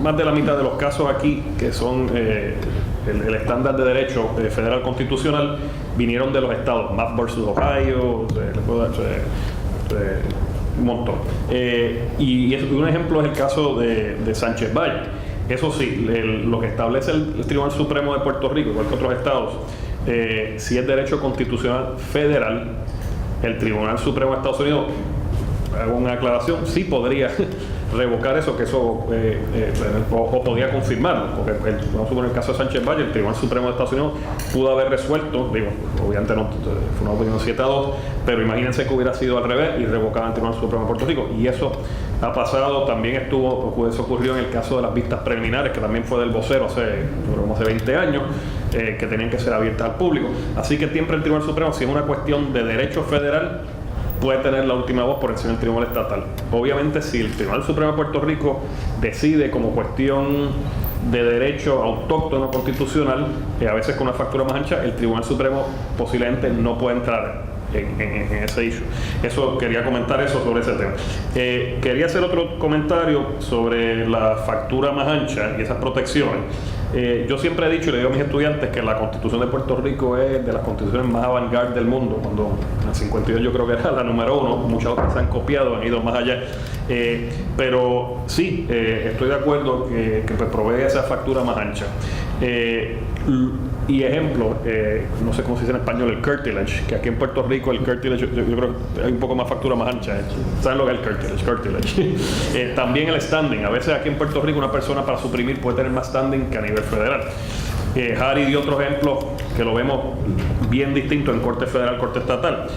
más de la mitad de los casos aquí, que son el estándar de derecho federal constitucional, vinieron de los estados. Mapp versus Ohio, un montón. Y un ejemplo es el caso de Sánchez Valle. Eso sí, lo que establece el Tribunal Supremo de Puerto Rico, igual que otros estados, si es derecho constitucional federal, el Tribunal Supremo de Estados Unidos, hago una aclaración, sí podría revocar eso, que eso o podía confirmarlo, porque vamos a suponer el caso de Sánchez Valle, el Tribunal Supremo de Estados Unidos pudo haber resuelto, digo, obviamente no fue una opinión 7-2, pero imagínense que hubiera sido al revés y revocaban el Tribunal Supremo de Puerto Rico, y eso ha pasado. También eso ocurrió en el caso de las vistas preliminares, que también fue del vocero hace 20 años, que tenían que ser abiertas al público. Así que siempre el Tribunal Supremo, si es una cuestión de derecho federal, puede tener la última voz por encima del Tribunal Estatal. Obviamente, si el Tribunal Supremo de Puerto Rico decide como cuestión de derecho autóctono constitucional, a veces con una factura más ancha, el Tribunal Supremo posiblemente no puede entrar en ese issue. Eso, quería comentar eso sobre ese tema. Quería hacer otro comentario sobre la factura más ancha y esas protecciones. Yo siempre he dicho y le digo a mis estudiantes que la Constitución de Puerto Rico es de las constituciones más avant-garde del mundo, cuando en el 52 yo creo que era la número 1, muchas otras se han copiado, han ido más allá, pero sí, estoy de acuerdo que pues provee esa factura más ancha. Y ejemplo, no sé cómo se dice en español, el curtilage, que aquí en Puerto Rico el curtilage, yo creo que hay un poco más factura más ancha. ¿Saben lo que es el curtilage? También el standing. A veces aquí en Puerto Rico una persona para suprimir puede tener más standing que a nivel federal. Harry dio otro ejemplo que lo vemos bien distinto en corte federal, corte estatal.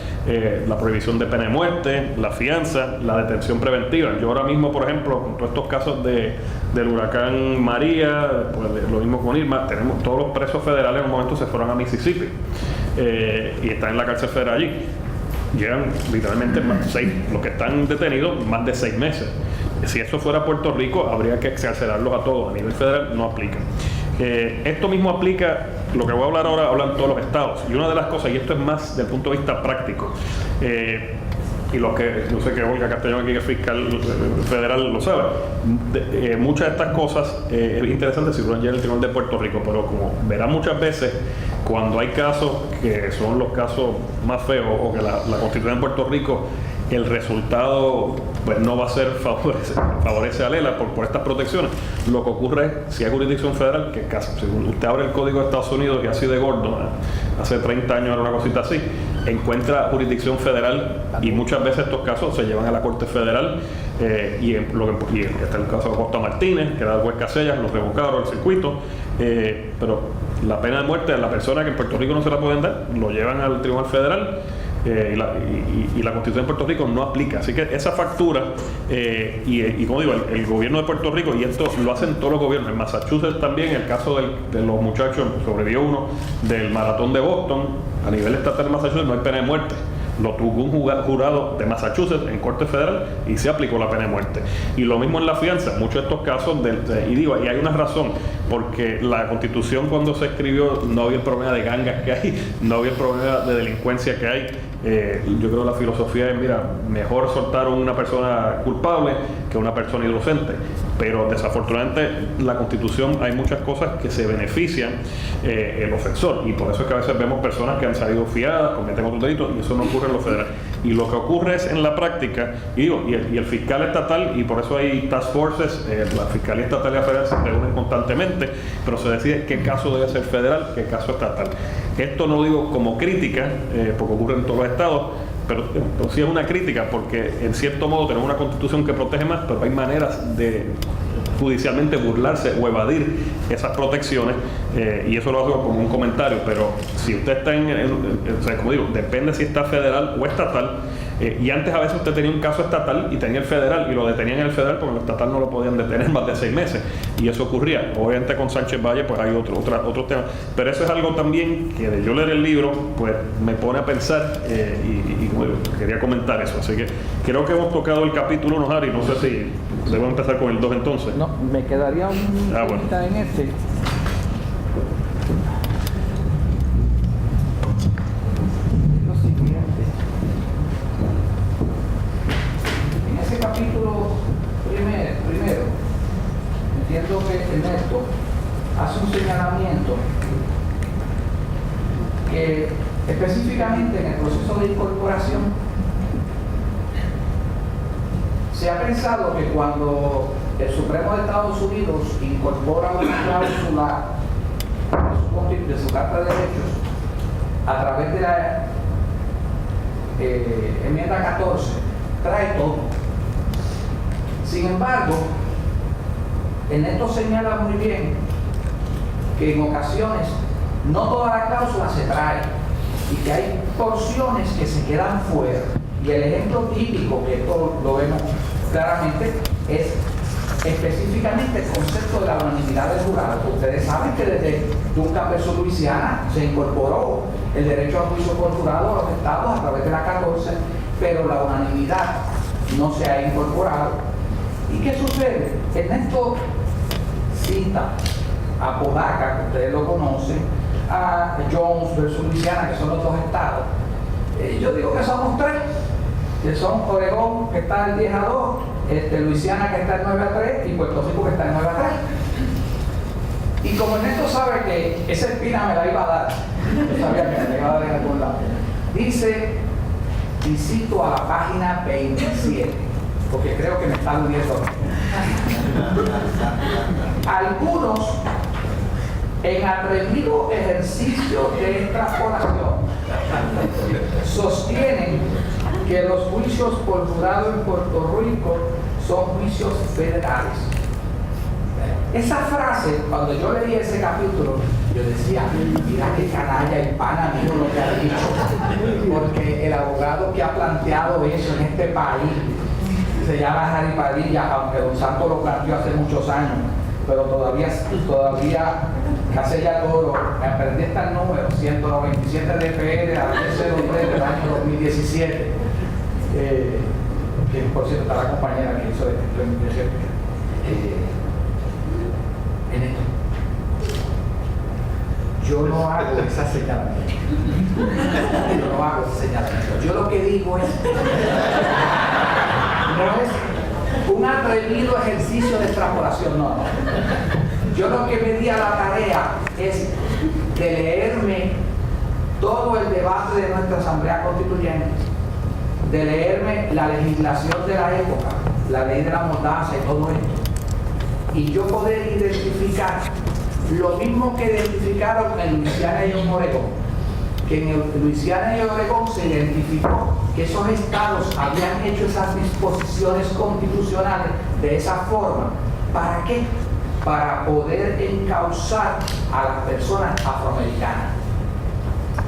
La prohibición de pena de muerte, la fianza, la detención preventiva. Yo ahora mismo, por ejemplo, con todos estos casos del huracán María, pues, lo mismo con Irma, tenemos todos los presos federales en un momento se fueron a Mississippi y están en la cárcel federal allí. Llegan literalmente los que están detenidos más de 6 meses. Si eso fuera Puerto Rico, habría que excarcelarlos a todos. A nivel federal no aplica. Esto mismo aplica, lo que voy a hablar ahora, hablan todos los estados. Y una de las cosas, y esto es más desde el punto de vista práctico, y lo que yo sé que Olga Castellón aquí, que es fiscal federal, lo sabe, muchas de estas cosas es interesante si uno llega al Tribunal de Puerto Rico, pero como verán muchas veces, cuando hay casos que son los casos más feos o que la Constitución de Puerto Rico, el resultado pues no va a ser favorece a Lela por estas protecciones. Lo que ocurre es, si hay jurisdicción federal, que si usted abre el Código de Estados Unidos y así de gordo, hace 30 años era una cosita así, encuentra jurisdicción federal y muchas veces estos casos se llevan a la Corte Federal y está el caso de Costa Martínez, que era el juez Casellas, lo revocaron el circuito, pero la pena de muerte a la persona que en Puerto Rico no se la pueden dar, lo llevan al Tribunal Federal. Y la Constitución de Puerto Rico no aplica. Así que esa factura, y como digo, el gobierno de Puerto Rico, y esto lo hacen todos los gobiernos, en Massachusetts también, el caso de los muchachos, sobrevivió uno, del maratón de Boston, a nivel estatal de Massachusetts no hay pena de muerte. Lo tuvo un jurado de Massachusetts en Corte Federal y se aplicó la pena de muerte. Y lo mismo en la fianza, muchos de estos casos, y hay una razón, porque la Constitución cuando se escribió no había el problema de gangas que hay, no había el problema de delincuencia que hay. Yo creo que la filosofía es, mira, mejor soltar a una persona culpable que a una persona inocente. Pero desafortunadamente la Constitución hay muchas cosas que se benefician el ofensor, y por eso es que a veces vemos personas que han salido fiadas, cometen otros delitos, y eso no ocurre en lo federal. Y lo que ocurre es en la práctica, y el fiscal estatal, y por eso hay task forces, la Fiscalía Estatal y la Federal se reúnen constantemente, pero se decide qué caso debe ser federal, qué caso estatal. Esto no lo digo como crítica, porque ocurre en todos los estados, pero sí es una crítica, porque en cierto modo tenemos una Constitución que protege más, pero hay maneras de judicialmente burlarse o evadir esas protecciones, y eso lo hago como un comentario. Pero si usted está o sea, como digo, depende si está federal o estatal, y antes a veces usted tenía un caso estatal y tenía el federal, y lo detenían en el federal porque el estatal no lo podían detener más de 6 meses, y eso ocurría. Obviamente con Sánchez Valle pues hay otros temas, pero eso es algo también que de yo leer el libro pues me pone a pensar, y como digo, quería comentar eso. Así que creo que hemos tocado el capítulo 1, Harry, no sé si debemos empezar con el 2 entonces. No, me quedaría bueno. En este. Lo siguiente. En ese capítulo primero, entiendo que Ernesto hace un señalamiento que específicamente en el proceso de incorporación se ha pensado que cuando el Supremo de Estados Unidos incorpora una cláusula de su Carta de Derechos a través de la enmienda 14, trae todo. Sin embargo, Ernesto señala muy bien que en ocasiones no toda la cláusula se trae y que hay porciones que se quedan fuera. Y el ejemplo típico, que esto lo vemos claramente, es específicamente el concepto de la unanimidad del jurado. Ustedes saben que desde Duncan versus Luisiana se incorporó el derecho a juicio por jurado a los estados a través de la 14, pero la unanimidad no se ha incorporado. ¿Y qué sucede? Ernesto cita a Podaca, que ustedes lo conocen, a Jones versus Luisiana, que son los dos estados. Yo digo que somos tres, que son Oregón, que está el 10-2, Luisiana, que está el 9-3, y Puerto Rico, que está el 9-3. Y como Ernesto sabe que esa espina me la iba a dar, yo sabía que me la iba a dar en algún lado, dice, y cito a la página 27, porque creo que me está uniendo. Algunos, en atrevido ejercicio de extrapolación, sostienen que los juicios por jurado en Puerto Rico son juicios federales. Esa frase, cuando yo leí ese capítulo, yo decía, mira qué canalla el pana mío lo que ha dicho, porque el abogado que ha planteado eso en este país se llama Harry Padilla, aunque Don Santos lo planteó hace muchos años, pero todavía Casella Toro, me aprendí hasta el número 197 de PR a 03 del año 2017, que por cierto está la compañera que hizo en esto. Yo no hago esa señalamiento. Yo no hago ese señalamiento. Yo lo que digo es, no es un atrevido ejercicio de extrapolación, no. Yo lo que me di a la tarea es de leerme todo el debate de nuestra Asamblea Constituyente, de leerme la legislación de la época, la ley de la mordaza y todo esto, y yo poder identificar lo mismo que identificaron en Luisiana y en Oregón, que en Luisiana y Oregón se identificó que esos estados habían hecho esas disposiciones constitucionales de esa forma. ¿Para qué? Para poder encauzar a las personas afroamericanas.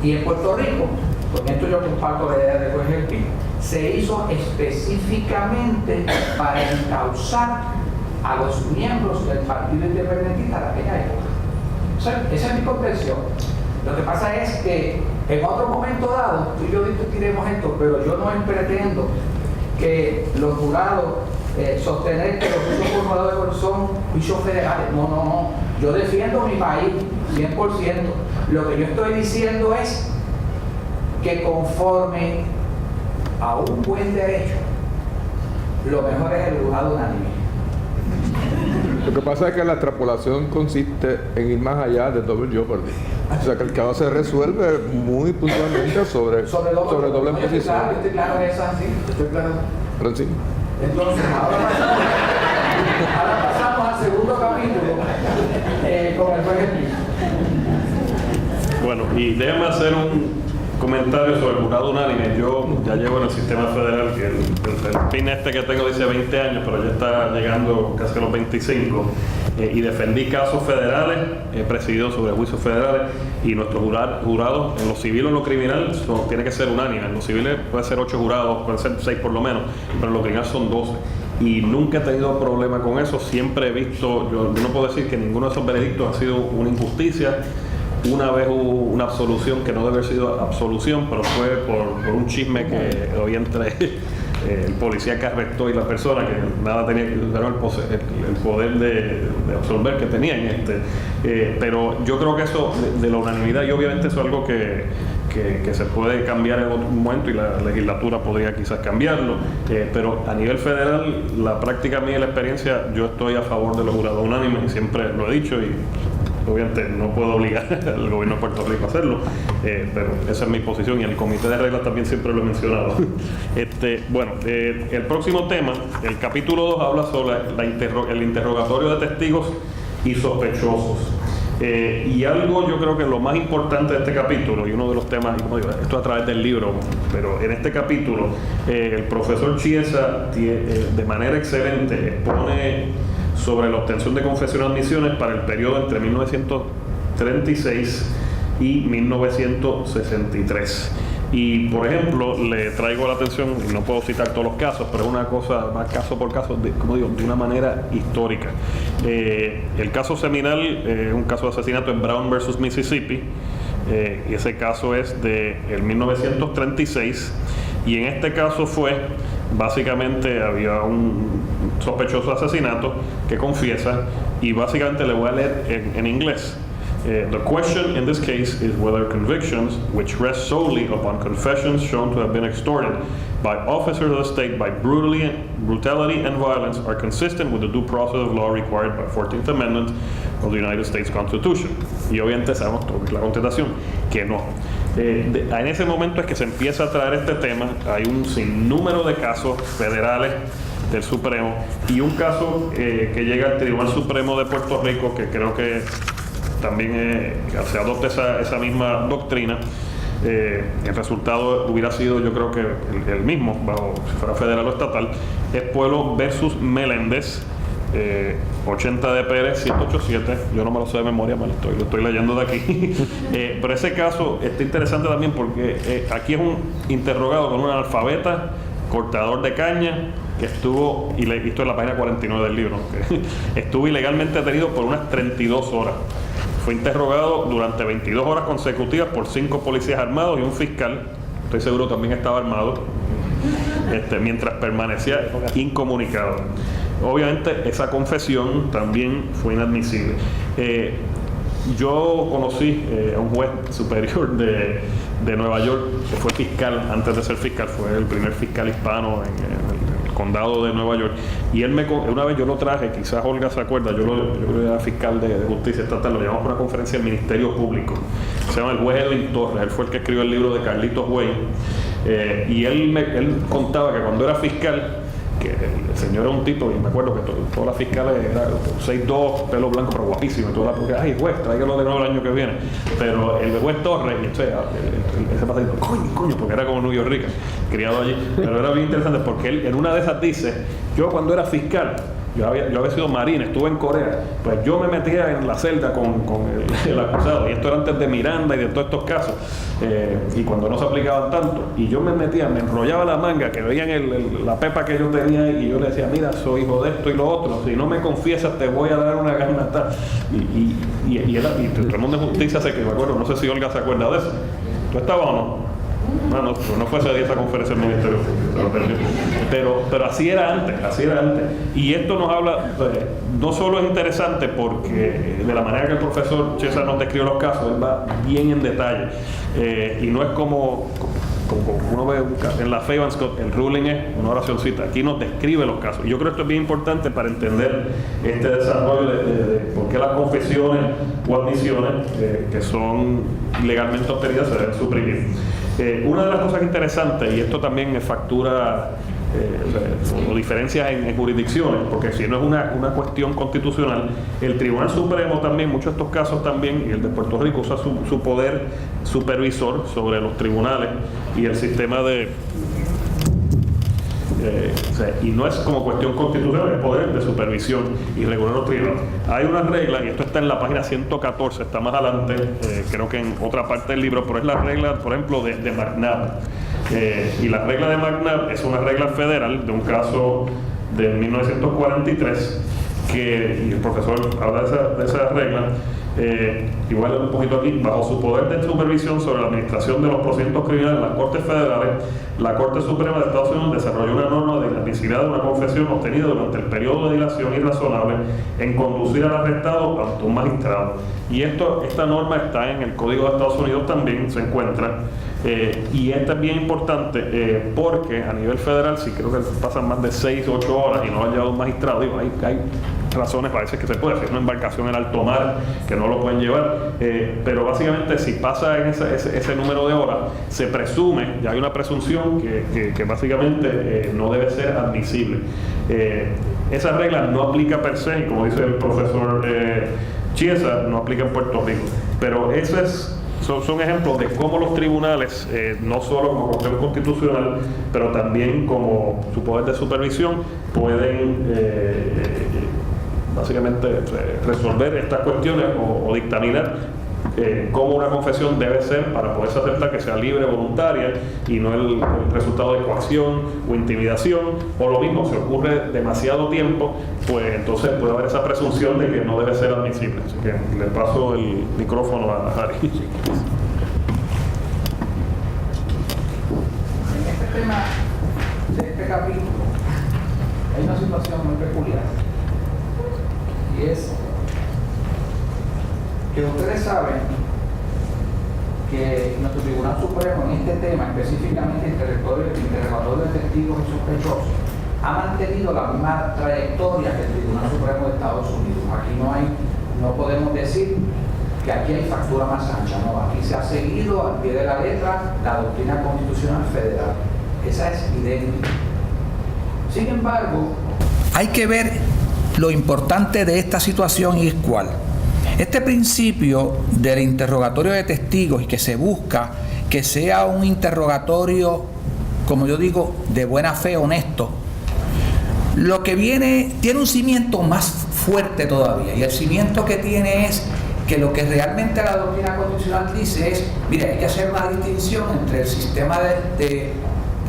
Y en Puerto Rico, con esto yo comparto la idea de Jorge Elpín, se hizo específicamente para encauzar a los miembros del Partido Independentista de aquella época. O sea, esa es mi contención. Lo que pasa es que en otro momento dado, tú y yo discutiremos esto, pero yo no pretendo que los jurados sostener que los juicios por jurado son juicios federales. No, no, no. Yo defiendo mi país 100%. Lo que yo estoy diciendo es que conforme a un buen derecho, lo mejor es el jurado unánime. Lo que pasa es que la extrapolación consiste en ir más allá de double jeopardy. O sea, que el caso se resuelve muy puntualmente sobre doble imposición. Estoy claro de eso, sí. Estoy claro. Francisco. Entonces, ahora pasamos al segundo capítulo con el juez Elpín. Bueno, y déjame hacer un comentario sobre el jurado unánime. Yo ya llevo en el sistema federal, que el PIN que tengo dice 20 años, pero ya está llegando casi a los 25, y defendí casos federales, he presidido sobre juicios federales, y nuestros jurados, en lo civil o en lo criminal, tiene que ser unánime. En lo civil puede ser 8 jurados, puede ser 6 por lo menos, pero en lo criminal son 12. Y nunca he tenido problema con eso. Siempre he visto, yo no puedo decir que ninguno de esos veredictos ha sido una injusticia. Una vez hubo una absolución que no debe haber sido absolución, pero fue por un chisme que había entre el policía que arrestó y la persona, que nada tenía que usar el poder de absolver que tenían. Pero yo creo que eso de la unanimidad, y obviamente eso es algo que se puede cambiar en otro momento, y la legislatura podría quizás cambiarlo, pero a nivel federal, la práctica mía y la experiencia, yo estoy a favor de los jurados unánimes, y siempre lo he dicho, y obviamente no puedo obligar al gobierno de Puerto Rico a hacerlo, pero esa es mi posición, y el comité de reglas también siempre lo he mencionado. Bueno, el próximo tema, el capítulo 2, habla sobre el interrogatorio de testigos y sospechosos. Y algo, yo creo que lo más importante de este capítulo, y uno de los temas, y como digo, esto a través del libro, pero en este capítulo el profesor Chiesa de manera excelente expone sobre la obtención de confesión y admisiones para el periodo entre 1936 y 1963. Y, por ejemplo, le traigo la atención, y no puedo citar todos los casos, pero es una cosa más caso por caso, como digo, de una manera histórica. El caso seminal es un caso de asesinato en Brown versus Mississippi, y ese caso es de 1936, y en este caso fue, básicamente había un sospechoso de asesinato que confiesa, y básicamente le voy a leer en inglés. The question in this case is whether convictions which rest solely upon confessions shown to have been extorted by officers of the state by brutality and violence are consistent with the due process of law required by the 14th Amendment of the United States Constitution. Y obviamente sabemos la contestación, que no. En ese momento es que se empieza a traer este tema. Hay un sinnúmero de casos federales del Supremo y un caso que llega al Tribunal Supremo de Puerto Rico, que creo que también se adopta esa misma doctrina. El resultado hubiera sido, yo creo que el mismo, bajo si fuera federal o estatal. Es Pueblo versus Meléndez, 80 de Pérez 187. Yo no me lo sé de memoria, lo estoy leyendo de aquí. Pero ese caso está interesante también porque aquí es un interrogado con un analfabeta, cortador de caña, que estuvo, y esto es la página 49 del libro, que estuvo ilegalmente detenido por unas 32 horas. Fue interrogado durante 22 horas consecutivas por 5 policías armados y un fiscal, estoy seguro también estaba armado, mientras permanecía incomunicado. Obviamente esa confesión también fue inadmisible. Yo conocí a un juez superior de Nueva York, que fue fiscal, antes de ser fiscal, fue el primer fiscal hispano en el condado de Nueva York, y él una vez yo lo traje, quizás Olga se acuerda, yo era fiscal de justicia estatal, lo llevamos a una conferencia del Ministerio Público, se llama el juez Edwin Torres, él fue el que escribió el libro de Carlitos Way, y él contaba que cuando era fiscal, que el señor era un tipo, y me acuerdo que todas las fiscales eran 6'2", pelo blanco, pero guapísimo, y toda porque, ay, juez, tráigalo de nuevo el año que viene. Pero el juez Torres, y ese pasa diciendo, coño, porque era como New York Rica, criado allí. Pero era bien interesante porque él en una de esas dice, yo cuando era fiscal, yo había sido marine, estuve en Corea, pues yo me metía en la celda con el acusado, y esto era antes de Miranda y de todos estos casos, y cuando no se aplicaban tanto, y yo me enrollaba la manga, que veían la pepa que yo tenía, y yo le decía, mira, soy hijo de esto y lo otro, si no me confiesas te voy a dar una gana tal. Y todo el mundo de justicia se quedó, me acuerdo, no sé si Olga se acuerda de eso. ¿Tú estabas o no? No fue ese día esa conferencia del Ministerio, pero así era antes. Y esto nos habla, no solo es interesante porque de la manera que el profesor César nos describió los casos, él va bien en detalle, y no es como uno ve en la Fagan Scott, el ruling es una oracioncita, aquí nos describe los casos, y yo creo que esto es bien importante para entender este desarrollo de por qué las confesiones o admisiones que son legalmente obtenidas se deben suprimir. Una de las cosas interesantes, y esto también es factura o diferencias en jurisdicciones, porque si no es una cuestión constitucional, el Tribunal Supremo también, muchos de estos casos también, y el de Puerto Rico usa su poder supervisor sobre los tribunales y el sistema y no es como cuestión constitucional, es poder de supervisión y regular los tribunales. Hay una regla, y esto está en la página 114, está más adelante, creo que en otra parte del libro, pero es la regla, por ejemplo, de McNabb. Y la regla de McNabb es una regla federal de un caso de 1943, y el profesor habla de esa regla. Igual un poquito aquí, bajo su poder de supervisión sobre la administración de los procedimientos criminales en las Cortes Federales, la Corte Suprema de Estados Unidos desarrolló una norma de inadmisibilidad de una confesión obtenida durante el periodo de dilación irrazonable en conducir al arrestado ante un magistrado. Y esta norma está en el Código de Estados Unidos también, se encuentra, y esta es bien importante porque a nivel federal, si creo que pasan más de 6 o 8 horas y no ha llevado un magistrado, digo, hay razones para veces que se puede hacer una embarcación en alto mar que no lo pueden llevar, pero básicamente si pasa en ese número de horas, se presume, ya hay una presunción que básicamente no debe ser admisible. Esa regla no aplica per se, y como dice el profesor Chiesa, no aplica en Puerto Rico, pero son ejemplos de cómo los tribunales, no solo como cuestión constitucional, pero también como su poder de supervisión, pueden básicamente resolver estas cuestiones o dictaminar cómo una confesión debe ser para poderse aceptar que sea libre, voluntaria y no el resultado de coacción o intimidación, o lo mismo, si ocurre demasiado tiempo, pues entonces puede haber esa presunción de que no debe ser admisible. Así que le paso el micrófono a Harry. En este tema de este capítulo hay una situación muy peculiar, y es que ustedes saben que nuestro Tribunal Supremo en este tema, específicamente interrogatorio de testigos y sospechosos, ha mantenido la misma trayectoria que el Tribunal Supremo de Estados Unidos. Aquí no podemos decir que aquí hay factura más ancha, no, aquí se ha seguido al pie de la letra la doctrina constitucional federal. Esa es idéntica. Sin embargo, hay que ver lo importante de esta situación y es cuál. Este principio del interrogatorio de testigos y que se busca que sea un interrogatorio, como yo digo, de buena fe, honesto, lo que viene tiene un cimiento más fuerte todavía, y el cimiento que tiene es que lo que realmente la doctrina constitucional dice es, mire, hay que hacer una distinción entre el sistema de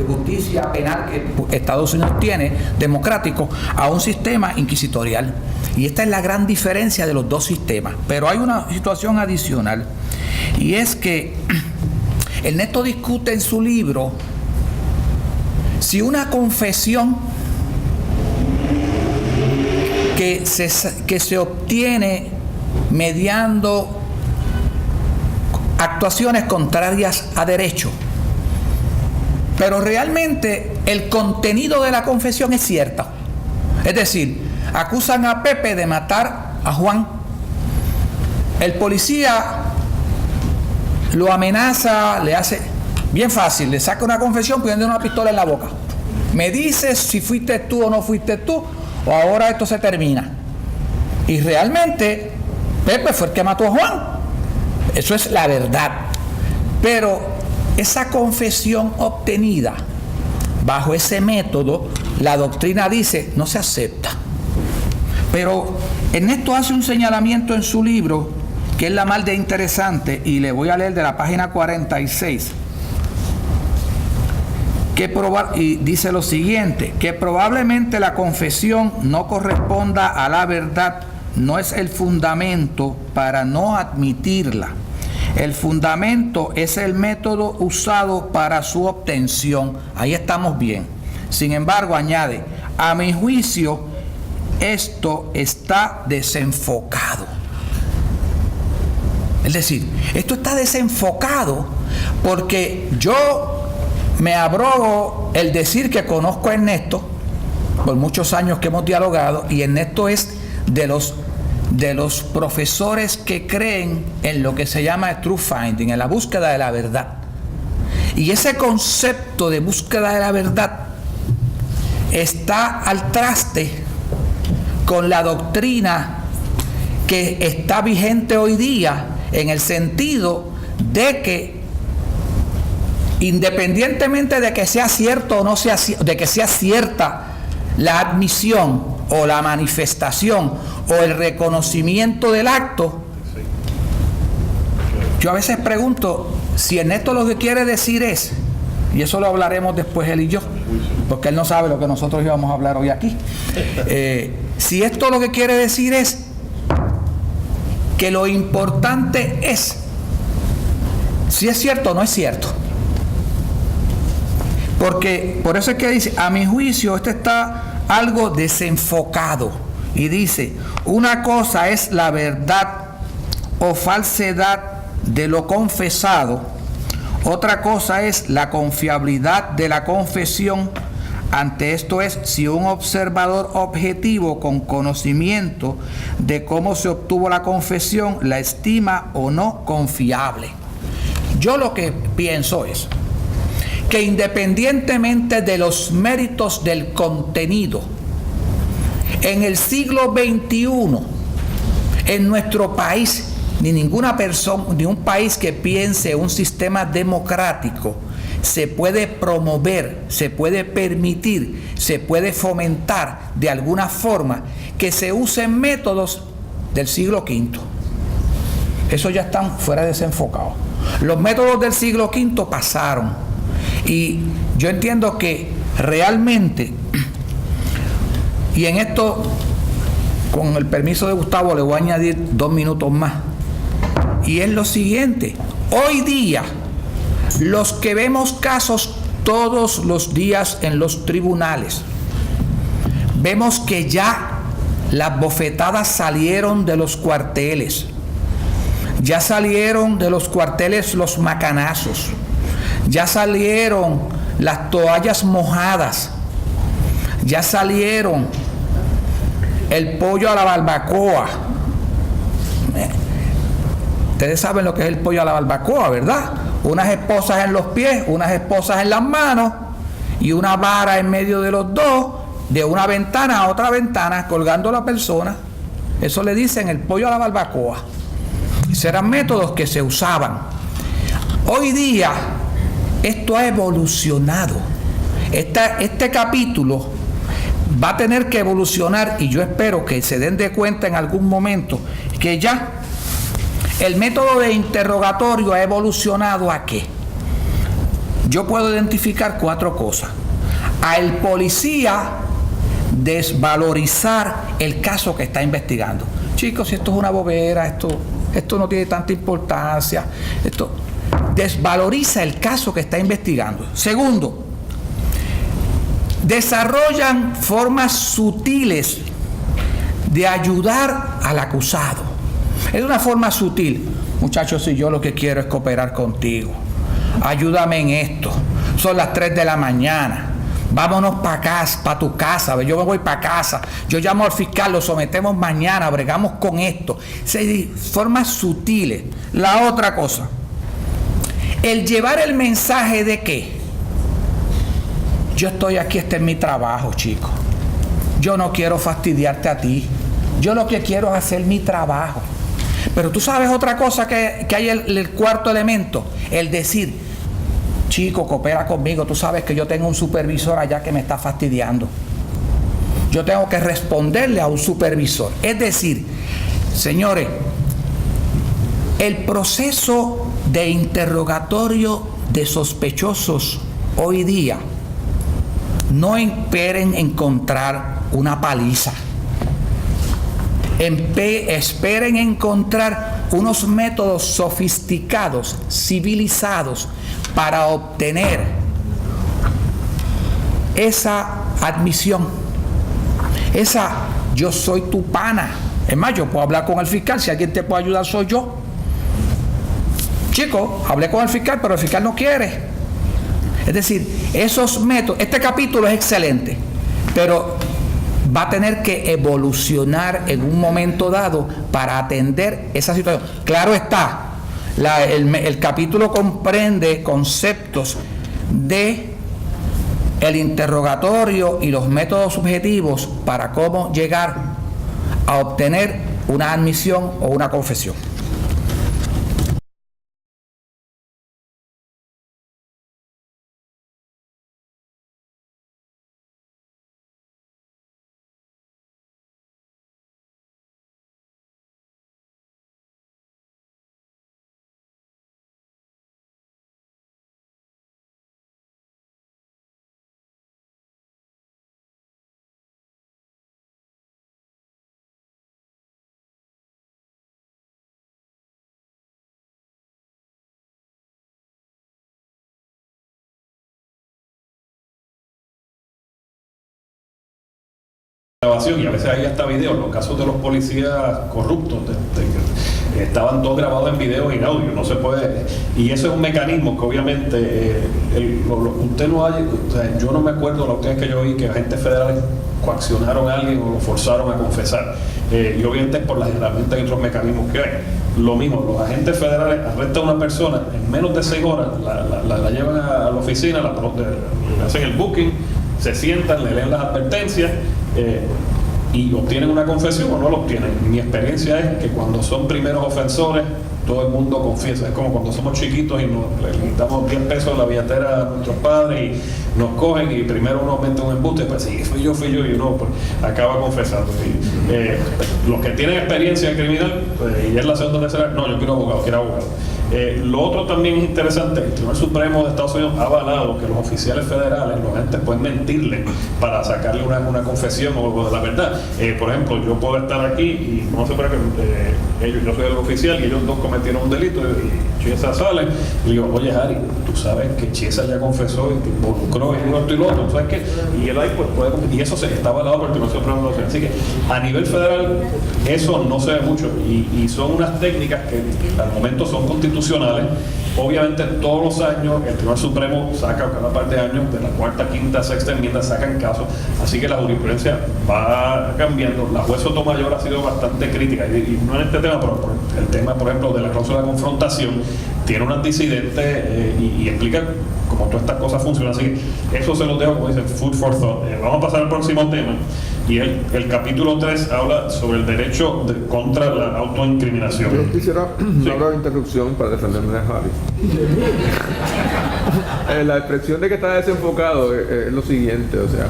justicia penal que Estados Unidos tiene, democrático, a un sistema inquisitorial. Y esta es la gran diferencia de los dos sistemas. Pero hay una situación adicional, y es que Ernesto discute en su libro si una confesión que se obtiene mediando actuaciones contrarias a derecho, pero realmente el contenido de la confesión es cierta. Es decir, acusan a Pepe de matar a Juan. El policía lo amenaza, le hace bien fácil, le saca una confesión poniendo una pistola en la boca. Me dices si fuiste tú o no fuiste tú, o ahora esto se termina. Y realmente Pepe fue el que mató a Juan. Eso es la verdad. Pero esa confesión obtenida bajo ese método, la doctrina dice, no se acepta. Pero Ernesto hace un señalamiento en su libro que es la más de interesante, y le voy a leer de la página 46, y dice lo siguiente: que probablemente la confesión no corresponda a la verdad no es el fundamento para no admitirla. El fundamento es el método usado para su obtención. Ahí estamos bien. Sin embargo, añade, a mi juicio, esto está desenfocado. Es decir, esto está desenfocado porque yo me abrogo el decir que conozco a Ernesto por muchos años que hemos dialogado, y Ernesto es de los profesores que creen en lo que se llama truth finding, en la búsqueda de la verdad. Y ese concepto de búsqueda de la verdad está al traste con la doctrina que está vigente hoy día, en el sentido de que independientemente de que sea cierto o no sea, de que sea cierta la admisión o la manifestación o el reconocimiento del acto, yo a veces pregunto si Ernesto lo que quiere decir es, y eso lo hablaremos después él y yo, porque él no sabe lo que nosotros íbamos a hablar hoy aquí, si esto lo que quiere decir es que lo importante es si es cierto o no es cierto. Porque por eso es que dice, a mi juicio esto está algo desenfocado, y dice, una cosa es la verdad o falsedad de lo confesado, otra cosa es la confiabilidad de la confesión. Ante esto es si un observador objetivo con conocimiento de cómo se obtuvo la confesión la estima o no confiable. Yo lo que pienso es que independientemente de los méritos del contenido, en el siglo XXI, en nuestro país, ni ninguna persona, ni un país que piense un sistema democrático, se puede promover, se puede permitir, se puede fomentar de alguna forma que se usen métodos del siglo V. Eso ya están fuera de desenfocado. Los métodos del siglo V pasaron. Y yo entiendo que realmente, y en esto, con el permiso de Gustavo, le voy a añadir 2 minutos más. Y es lo siguiente: hoy día, los que vemos casos todos los días en los tribunales. Vemos que ya las bofetadas salieron de los cuarteles. Ya salieron de los cuarteles los macanazos. Ya salieron las toallas mojadas. Ya salieron el pollo a la barbacoa. Ustedes saben lo que es el pollo a la barbacoa, ¿verdad? Unas esposas en los pies, unas esposas en las manos y una vara en medio de los dos, de una ventana a otra ventana, colgando a la persona. Eso le dicen el pollo a la barbacoa. Esos eran métodos que se usaban. Hoy día esto ha evolucionado. Este capítulo va a tener que evolucionar, y yo espero que se den de cuenta en algún momento que ya el método de interrogatorio ha evolucionado ¿a qué? Yo puedo identificar 4 cosas. A el policía desvalorizar el caso que está investigando. Chicos, si esto es una bobera, esto no tiene tanta importancia, esto desvaloriza el caso que está investigando. Segundo, desarrollan formas sutiles de ayudar al acusado. Es una forma sutil. Muchachos, si yo lo que quiero es cooperar contigo, ayúdame en esto. Son las 3 de la mañana. Vámonos para casa, para tu casa. Yo me voy para casa. Yo llamo al fiscal, lo sometemos mañana, bregamos con esto. Formas sutiles. La otra cosa, el llevar el mensaje de que yo estoy aquí, este es mi trabajo, chico. Yo no quiero fastidiarte a ti. Yo lo que quiero es hacer mi trabajo. Pero tú sabes otra cosa que hay el cuarto elemento, el decir, chico, coopera conmigo, tú sabes que yo tengo un supervisor allá que me está fastidiando. Yo tengo que responderle a un supervisor. Es decir, señores, el proceso de interrogatorio de sospechosos hoy día, no esperen encontrar una paliza. Esperen encontrar unos métodos sofisticados, civilizados, para obtener esa admisión, esa yo soy tu pana. Es más, yo puedo hablar con el fiscal, si alguien te puede ayudar soy yo. Chico, hablé con el fiscal, pero el fiscal no quiere. Es decir, esos métodos, este capítulo es excelente, pero va a tener que evolucionar en un momento dado para atender esa situación. Claro está, el capítulo comprende conceptos de el interrogatorio y los métodos subjetivos para cómo llegar a obtener una admisión o una confesión. Grabación, y a veces hay hasta videos. Los casos de los policías corruptos estaban todos grabados en video y en audio, no se puede, y eso es un mecanismo que obviamente usted no hay, o sea, yo no me acuerdo la última vez que yo vi que agentes federales coaccionaron a alguien o lo forzaron a confesar, y obviamente por las herramientas y otros mecanismos que hay. Lo mismo, los agentes federales arrestan a una persona en menos de 6 horas, la llevan a la oficina, le hacen el booking, se sientan, le leen las advertencias, y obtienen una confesión o no lo obtienen. Mi experiencia es que cuando son primeros ofensores, todo el mundo confiesa. Es como cuando somos chiquitos y le damos 10 pesos en la billetera a nuestros padres y nos cogen y primero uno mete un embuste, pues sí, fui yo y uno pues acaba confesando. Y, los que tienen experiencia criminal, pues, y es la segunda tercera, no, yo quiero abogado. Lo otro también es interesante, el Tribunal Supremo de Estados Unidos ha avalado que los oficiales federales, los agentes, pueden mentirle para sacarle una confesión o de la verdad. Por ejemplo, yo puedo estar aquí y no sé por qué yo soy el oficial y ellos dos cometieron un delito y Chiesa sale y digo, oye Harry, tú sabes que Chiesa ya confesó y te involucró en esto y lo otro, ¿sabes qué? Y él ahí pues puede, y eso está avalado por el Tribunal Supremo de Estados Unidos. Así que a nivel federal eso no se ve mucho y son unas técnicas que al momento son constitucionales. Obviamente todos los años el Tribunal Supremo saca, cada par de años, de la cuarta, quinta, sexta enmienda sacan casos, así que la jurisprudencia va cambiando. La juez Sotomayor ha sido bastante crítica y no en este tema, pero el tema, por ejemplo, de la cláusula de confrontación tiene un antecedente y explica cómo todas estas cosas funcionan, así que eso se los dejo, como dicen, food for thought. Vamos a pasar al próximo tema y el capítulo 3 habla sobre el derecho contra la autoincriminación. Yo quisiera una breve interrupción para defenderme de Harry. La expresión de que está desenfocado es lo siguiente, o sea,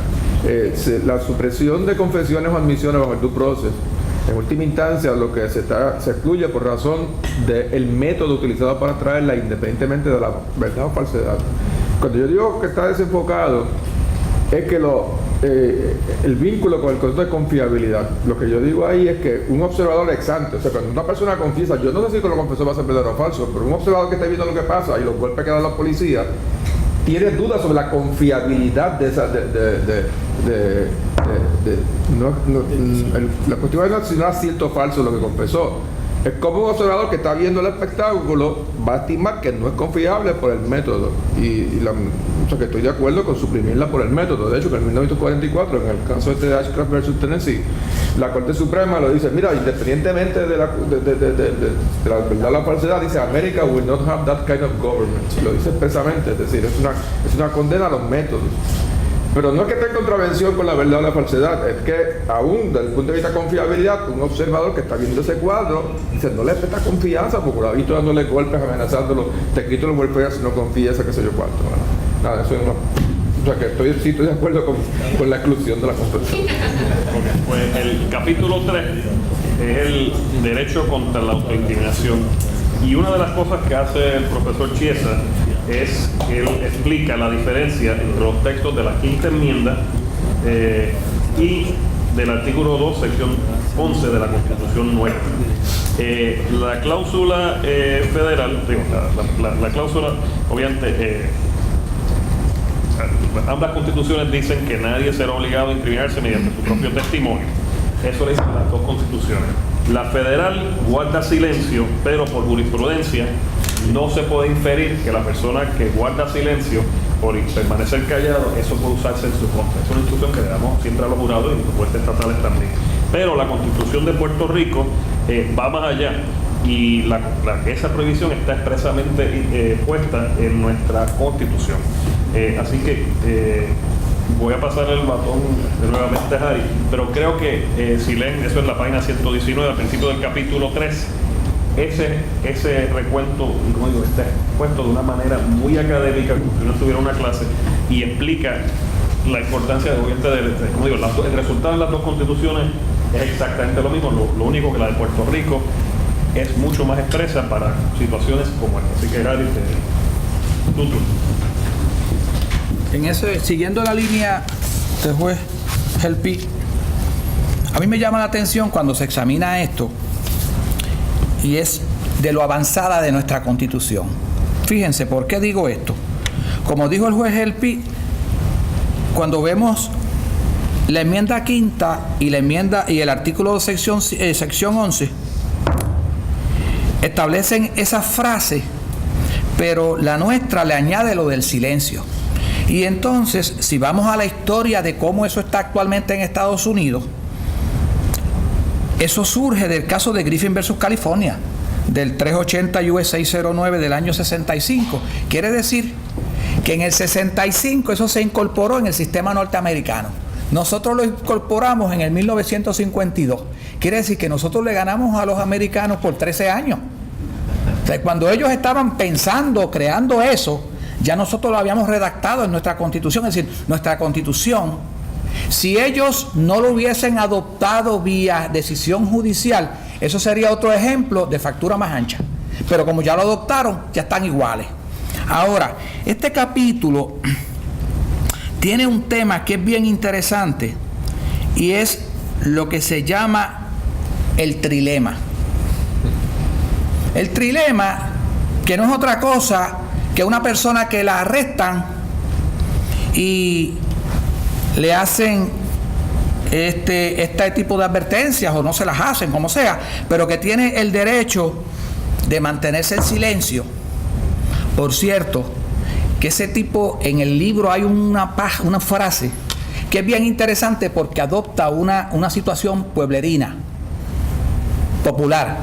la supresión de confesiones o admisiones bajo el due process, en última instancia lo que se excluye por razón del método utilizado para traerla, independientemente de la verdad o falsedad. Cuando yo digo que está desenfocado, es que el vínculo con el concepto de confiabilidad, lo que yo digo ahí es que un observador ex ante, o sea, cuando una persona confiesa, yo no sé si con lo confesó va a ser verdadero o falso, pero un observador que está viendo lo que pasa y los golpes que dan la policía, tiene dudas sobre la confiabilidad de esa, la cuestión es si no es cierto o falso lo que confesó. Es como un observador que está viendo el espectáculo va a estimar que no es confiable por el método o sea que estoy de acuerdo con suprimirla por el método. De hecho, que en 1944, en el caso de Ashcroft versus Tennessee, la Corte Suprema lo dice, mira, independientemente de la verdad o la falsedad, dice America will not have that kind of government. Lo dice expresamente, es decir, es una condena a los métodos. Pero no es que esté en contravención con la verdad o la falsedad, es que aún desde el punto de vista de confiabilidad, un observador que está viendo ese cuadro dice, no le presta confianza porque lo ha visto dándole golpes, amenazándolo, te quito los golpes si no confiesa, qué sé yo cuánto. Bueno, nada, eso es una... O sea que estoy de acuerdo con la exclusión de la confesión. Okay, pues el capítulo 3 es el derecho contra la autoincriminación. Y una de las cosas que hace el profesor Chiesa es que él explica la diferencia entre los textos de la quinta enmienda y del artículo 2, sección 11 de la Constitución nuestra. La cláusula federal, digo, la cláusula, obviamente, ambas constituciones dicen que nadie será obligado a incriminarse mediante su propio testimonio. Eso lo dicen las dos constituciones. La federal guarda silencio, pero por jurisprudencia no se puede inferir que la persona que guarda silencio por permanecer callado, eso puede usarse en su contra. Es una instrucción que le damos siempre a los jurados y los jueces estatales también. Pero la Constitución de Puerto Rico va más allá y esa prohibición está expresamente puesta en nuestra Constitución. Así que voy a pasar el batón nuevamente a Harry, pero creo que si leen, eso es la página 119, al principio del capítulo 3, ese recuento, como digo, está puesto de una manera muy académica, como si uno estuviera en una clase, y explica la importancia de, como digo, el resultado de las dos constituciones es exactamente lo mismo, lo único que la de Puerto Rico es mucho más expresa para situaciones como esta. Así que Harry, tu turno. Siguiendo la línea del juez Helpi, a mí me llama la atención cuando se examina esto y es de lo avanzada de nuestra Constitución. Fíjense, ¿por qué digo esto? Como dijo el juez Helpi, cuando vemos la enmienda quinta y el artículo de sección 11 establecen esa frase, pero la nuestra le añade lo del silencio. Y entonces, si vamos a la historia de cómo eso está actualmente en Estados Unidos, eso surge del caso de Griffin versus California, del 380 US 609 del año 65. Quiere decir que en el 65 eso se incorporó en el sistema norteamericano. Nosotros lo incorporamos en el 1952. Quiere decir que nosotros le ganamos a los americanos por 13 años. O sea, cuando ellos estaban pensando, creando eso, ya nosotros lo habíamos redactado en nuestra Constitución. Es decir, nuestra Constitución, si ellos no lo hubiesen adoptado vía decisión judicial, eso sería otro ejemplo de factura más ancha. pero como ya lo adoptaron, ya están iguales. Ahora, este capítulo tiene un tema que es bien interesante y es lo que se llama el trilema. El trilema, que no es otra cosa que una persona que la arrestan y le hacen este tipo de advertencias o no se las hacen, como sea, pero que tiene el derecho de mantenerse en silencio. Por cierto, que ese tipo, en el libro hay una frase que es bien interesante porque adopta una situación pueblerina, popular.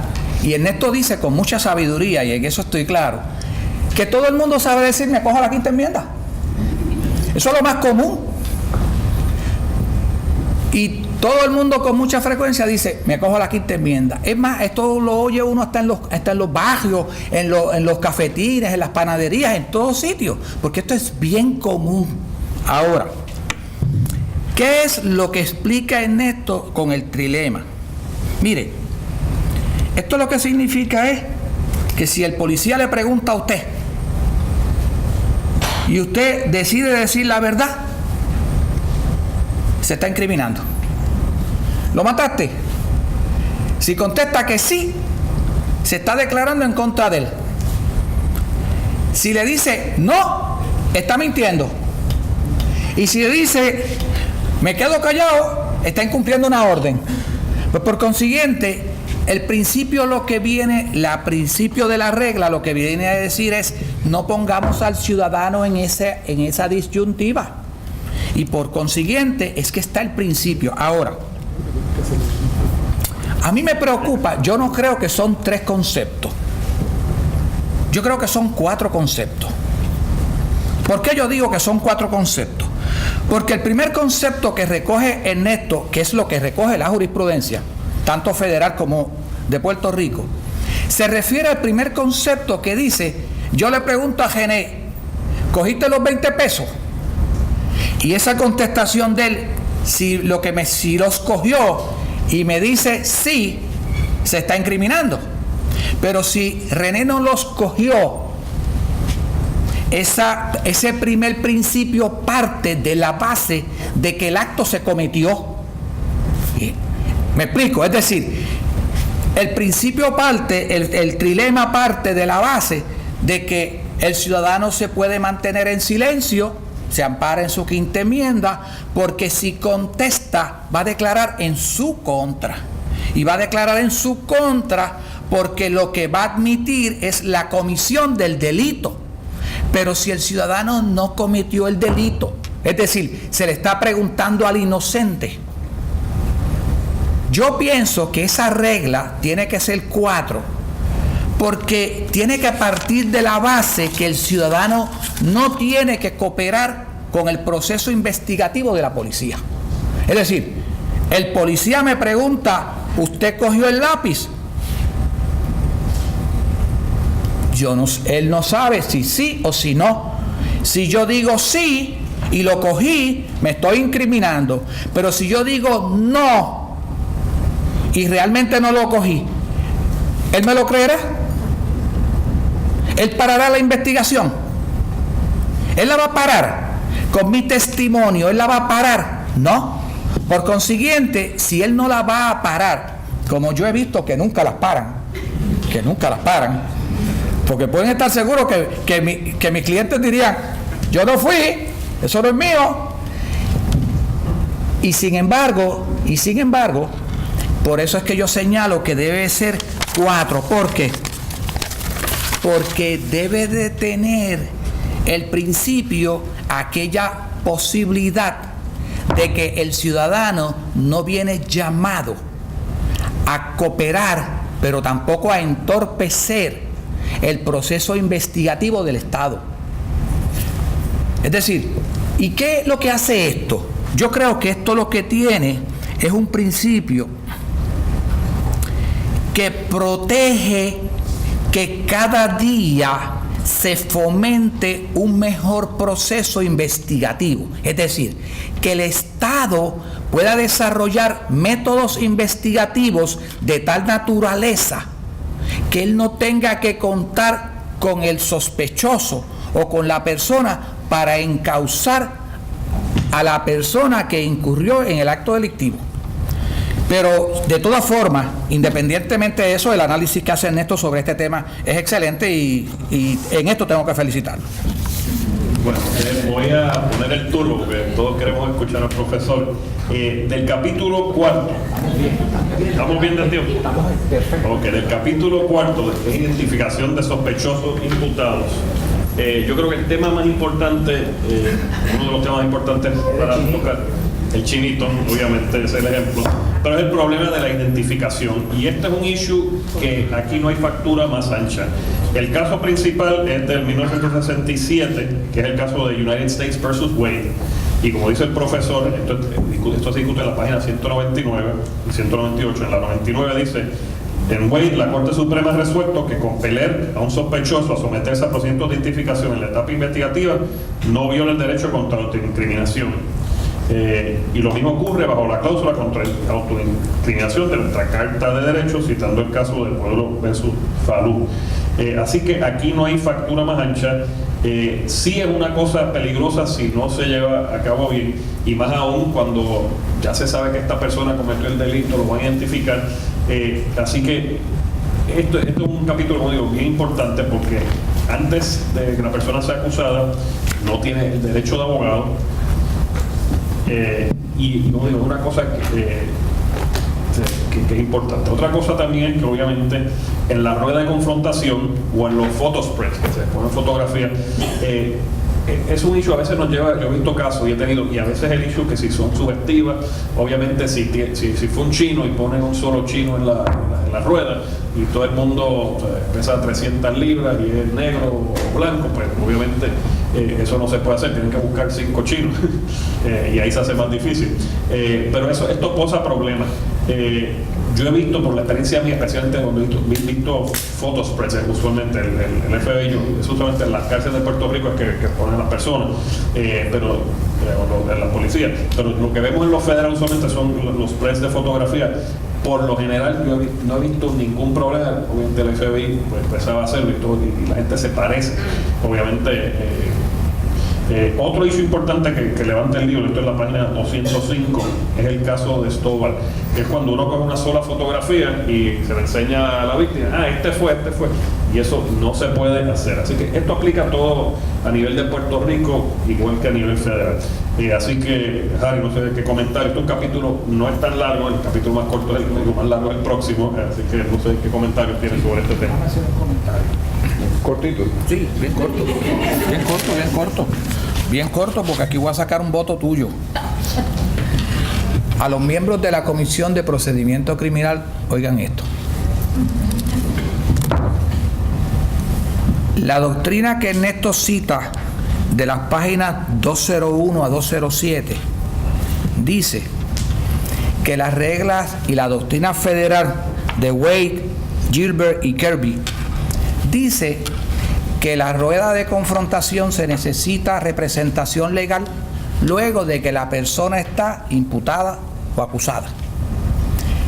Y Ernesto dice con mucha sabiduría, y en eso estoy claro, que todo el mundo sabe decir, me cojo la quinta enmienda. Eso es lo más común. Y todo el mundo con mucha frecuencia dice, me cojo la quinta enmienda. Es más, esto lo oye uno hasta en los barrios, en los cafetines, en las panaderías, en todos sitios, porque esto es bien común. Ahora, ¿qué es lo que explica Ernesto con el trilema? Mire, esto lo que significa es que si el policía le pregunta a usted y usted decide decir la verdad, se está incriminando. ¿Lo mataste? Si contesta que sí, se está declarando en contra de él. Si le dice no, está mintiendo. Y si le dice me quedo callado, está incumpliendo una orden. Pues por consiguiente, el principio principio de la regla lo que viene a decir es no pongamos al ciudadano en esa disyuntiva. Y por consiguiente es que está el principio. Ahora, a mí me preocupa, yo no creo que son 3 conceptos. Yo creo que son 4 conceptos. ¿Por qué yo digo que son 4 conceptos? Porque el primer concepto que recoge Ernesto, que es lo que recoge la jurisprudencia, tanto federal como de Puerto Rico, se refiere al primer concepto que dice, yo le pregunto a Gené, ¿cogiste los 20 pesos? Y esa contestación de él, si los cogió y me dice sí, se está incriminando. Pero si René no los cogió, ese primer principio parte de la base de que el acto se cometió. ¿Me explico? Es decir, el principio parte, el trilema parte de la base de que el ciudadano se puede mantener en silencio, se ampara en su quinta enmienda, porque si contesta va a declarar en su contra. Y va a declarar en su contra porque lo que va a admitir es la comisión del delito. Pero si el ciudadano no cometió el delito, es decir, se le está preguntando al inocente. Yo pienso que esa regla tiene que ser 4, porque tiene que partir de la base que el ciudadano no tiene que cooperar con el proceso investigativo de la policía. Es decir, el policía me pregunta, ¿usted cogió el lápiz? Él no sabe si sí o si no. Si yo digo sí y lo cogí, me estoy incriminando. Pero si yo digo no y realmente no lo cogí, ¿él me lo creerá? ¿Él parará la investigación? ¿Él la va a parar con mi testimonio? ¿Él la va a parar? No. Por consiguiente, si él no la va a parar, como yo he visto que nunca las paran, porque pueden estar seguros que mis clientes dirían, yo no fui, eso no es mío. Y sin embargo, por eso es que yo señalo que debe ser 4. ¿Por qué? Porque debe de tener el principio aquella posibilidad de que el ciudadano no viene llamado a cooperar, pero tampoco a entorpecer el proceso investigativo del Estado. Es decir, ¿y qué es lo que hace esto? Yo creo que esto lo que tiene es un principio que protege que cada día se fomente un mejor proceso investigativo. Es decir, que el Estado pueda desarrollar métodos investigativos de tal naturaleza que él no tenga que contar con el sospechoso o con la persona para encauzar a la persona que incurrió en el acto delictivo. Pero de todas formas, independientemente de eso, el análisis que hace Ernesto sobre este tema es excelente y en esto tengo que felicitarlo. Bueno, voy a poner el turno porque todos queremos escuchar al profesor. Del capítulo 4. ¿Estamos bien de tiempo? Estamos perfecto. Ok, del capítulo 4 de identificación de sospechosos imputados. Yo creo que el tema más importante, uno de los temas más importantes para tocar, el chinito, obviamente es el ejemplo, pero es el problema de la identificación. Y este es un issue que aquí no hay factura más ancha. El caso principal es del 1967, que es el caso de United States versus Wade. Y como dice el profesor, esto se discute en la página 199 y 198. En la 99 dice: en Wade, la Corte Suprema ha resuelto que compeler a un sospechoso a someterse a procedimientos de identificación en la etapa investigativa no viola el derecho contra la autoincriminación. Y lo mismo ocurre bajo la cláusula contra la autoincriminación de nuestra Carta de Derechos, citando el caso del Pueblo versus Falú. Así que aquí no hay factura más ancha. Sí es una cosa peligrosa si no se lleva a cabo bien, y más aún cuando ya se sabe que esta persona cometió el delito, lo van a identificar. Así que esto es un capítulo, como digo, bien importante, porque antes de que la persona sea acusada no tiene el derecho de abogado. Y como digo, una cosa que es importante. Otra cosa también es que obviamente en la rueda de confrontación o en los photospreads que se ponen fotografías, es un issue. A veces nos lleva, yo he visto casos y he tenido, y a veces el issue que si son sugestivas, obviamente si fue un chino y ponen un solo chino en la rueda y todo el mundo pesa 300 libras y es negro o blanco, pues obviamente eso no se puede hacer, tienen que buscar 5 chinos y ahí se hace más difícil. Pero esto posa problemas. Yo he visto, por la experiencia mía, especialmente cuando he visto photospreads, usualmente el FBI, usualmente en las cárceles de Puerto Rico es que ponen a las personas, pero en la policía. Pero lo que vemos en los federales usualmente son los spreads de fotografía. Por lo general, yo no he visto ningún problema. Obviamente el FBI pues, empezaba a hacerlo y la gente se parece. Obviamente, otro issue importante que levanta el libro, esto es la página 205, es el caso de Stovall, que es cuando uno coge una sola fotografía y se le enseña a la víctima: este fue, y eso no se puede hacer. Así que esto aplica todo a nivel de Puerto Rico, igual que a nivel federal. Así que, Harry, no sé qué comentar. Este capítulo no es tan largo, el capítulo más corto es el más largo es el próximo, así que no sé qué comentarios tienes sobre este tema. Déjame hacer un comentario. Cortito. Sí, bien corto. Bien corto, porque aquí voy a sacar un voto tuyo. A los miembros de la Comisión de Procedimiento Criminal, oigan esto. La doctrina que Ernesto cita de las páginas 201 a 207 dice que las reglas y la doctrina federal de Wade, Gilbert y Kirby dice que la rueda de confrontación se necesita representación legal luego de que la persona está imputada o acusada.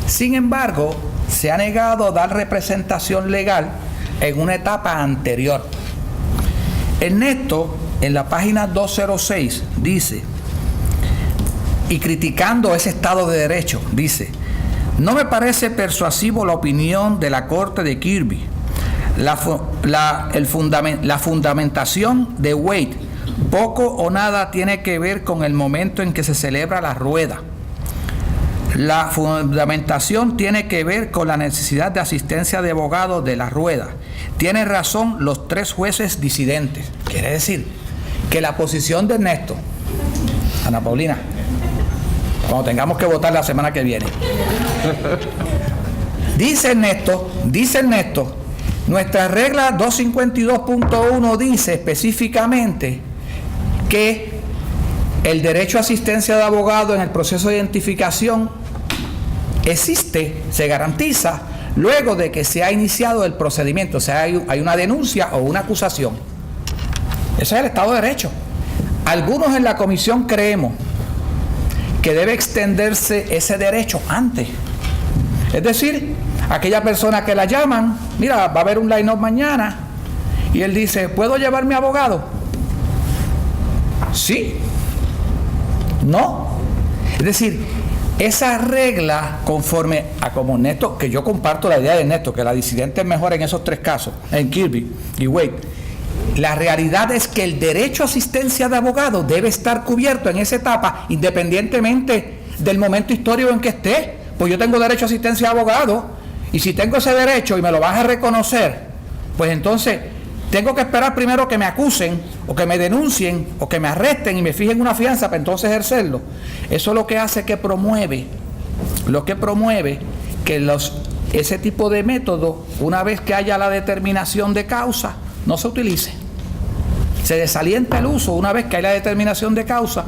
Sin embargo, se ha negado a dar representación legal en una etapa anterior. Ernesto, en la página 206, dice, y criticando ese Estado de Derecho, dice: no me parece persuasivo la opinión de la Corte de Kirby. La fundamentación de Wade poco o nada tiene que ver con el momento en que se celebra la rueda. La fundamentación tiene que ver con la necesidad de asistencia de abogado de la rueda. Tiene razón los 3 jueces disidentes. Quiere decir que la posición de Ernesto, Ana Paulina, cuando tengamos que votar la semana que viene, dice Ernesto, nuestra regla 252.1 dice específicamente que el derecho a asistencia de abogado en el proceso de identificación existe, se garantiza luego de que se ha iniciado el procedimiento, o sea, hay una denuncia o una acusación. Ese es el Estado de Derecho. Algunos en la comisión creemos que debe extenderse ese derecho antes. Es decir, aquella persona que la llaman, mira, va a haber un line-up mañana, y él dice, ¿puedo llevar mi abogado? Sí. No. Es decir, esa regla, conforme a como Néstor, que yo comparto la idea de Néstor, que la disidente es mejor en esos 3 casos, en Kirby y Wade, la realidad es que el derecho a asistencia de abogado debe estar cubierto en esa etapa, independientemente del momento histórico en que esté. Pues yo tengo derecho a asistencia de abogado, y si tengo ese derecho y me lo vas a reconocer, pues entonces tengo que esperar primero que me acusen, o que me denuncien, o que me arresten y me fijen una fianza para entonces ejercerlo. Eso es lo que hace que promueve que ese tipo de método, una vez que haya la determinación de causa, no se utilice. Se desalienta el uso una vez que hay la determinación de causa.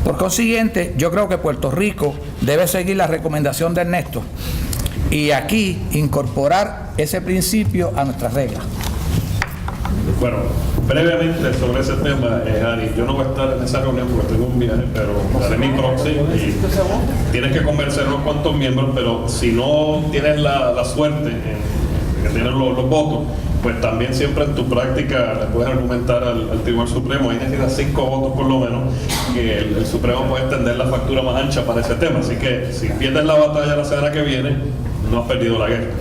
Por consiguiente, yo creo que Puerto Rico debe seguir la recomendación de Ernesto y aquí incorporar ese principio a nuestras reglas. Bueno, brevemente sobre ese tema, Ari, yo no voy a estar en esa reunión porque tengo un viaje, pero daré mi proxy y tienes que convencer unos cuantos miembros, pero si no tienes la suerte en que tienes los votos, pues también siempre en tu práctica le puedes argumentar al Tribunal Supremo, ahí necesitas 5 votos por lo menos, que el Supremo puede extender la factura más ancha para ese tema. Así que si pierdes la batalla la semana que viene, no has perdido la guerra.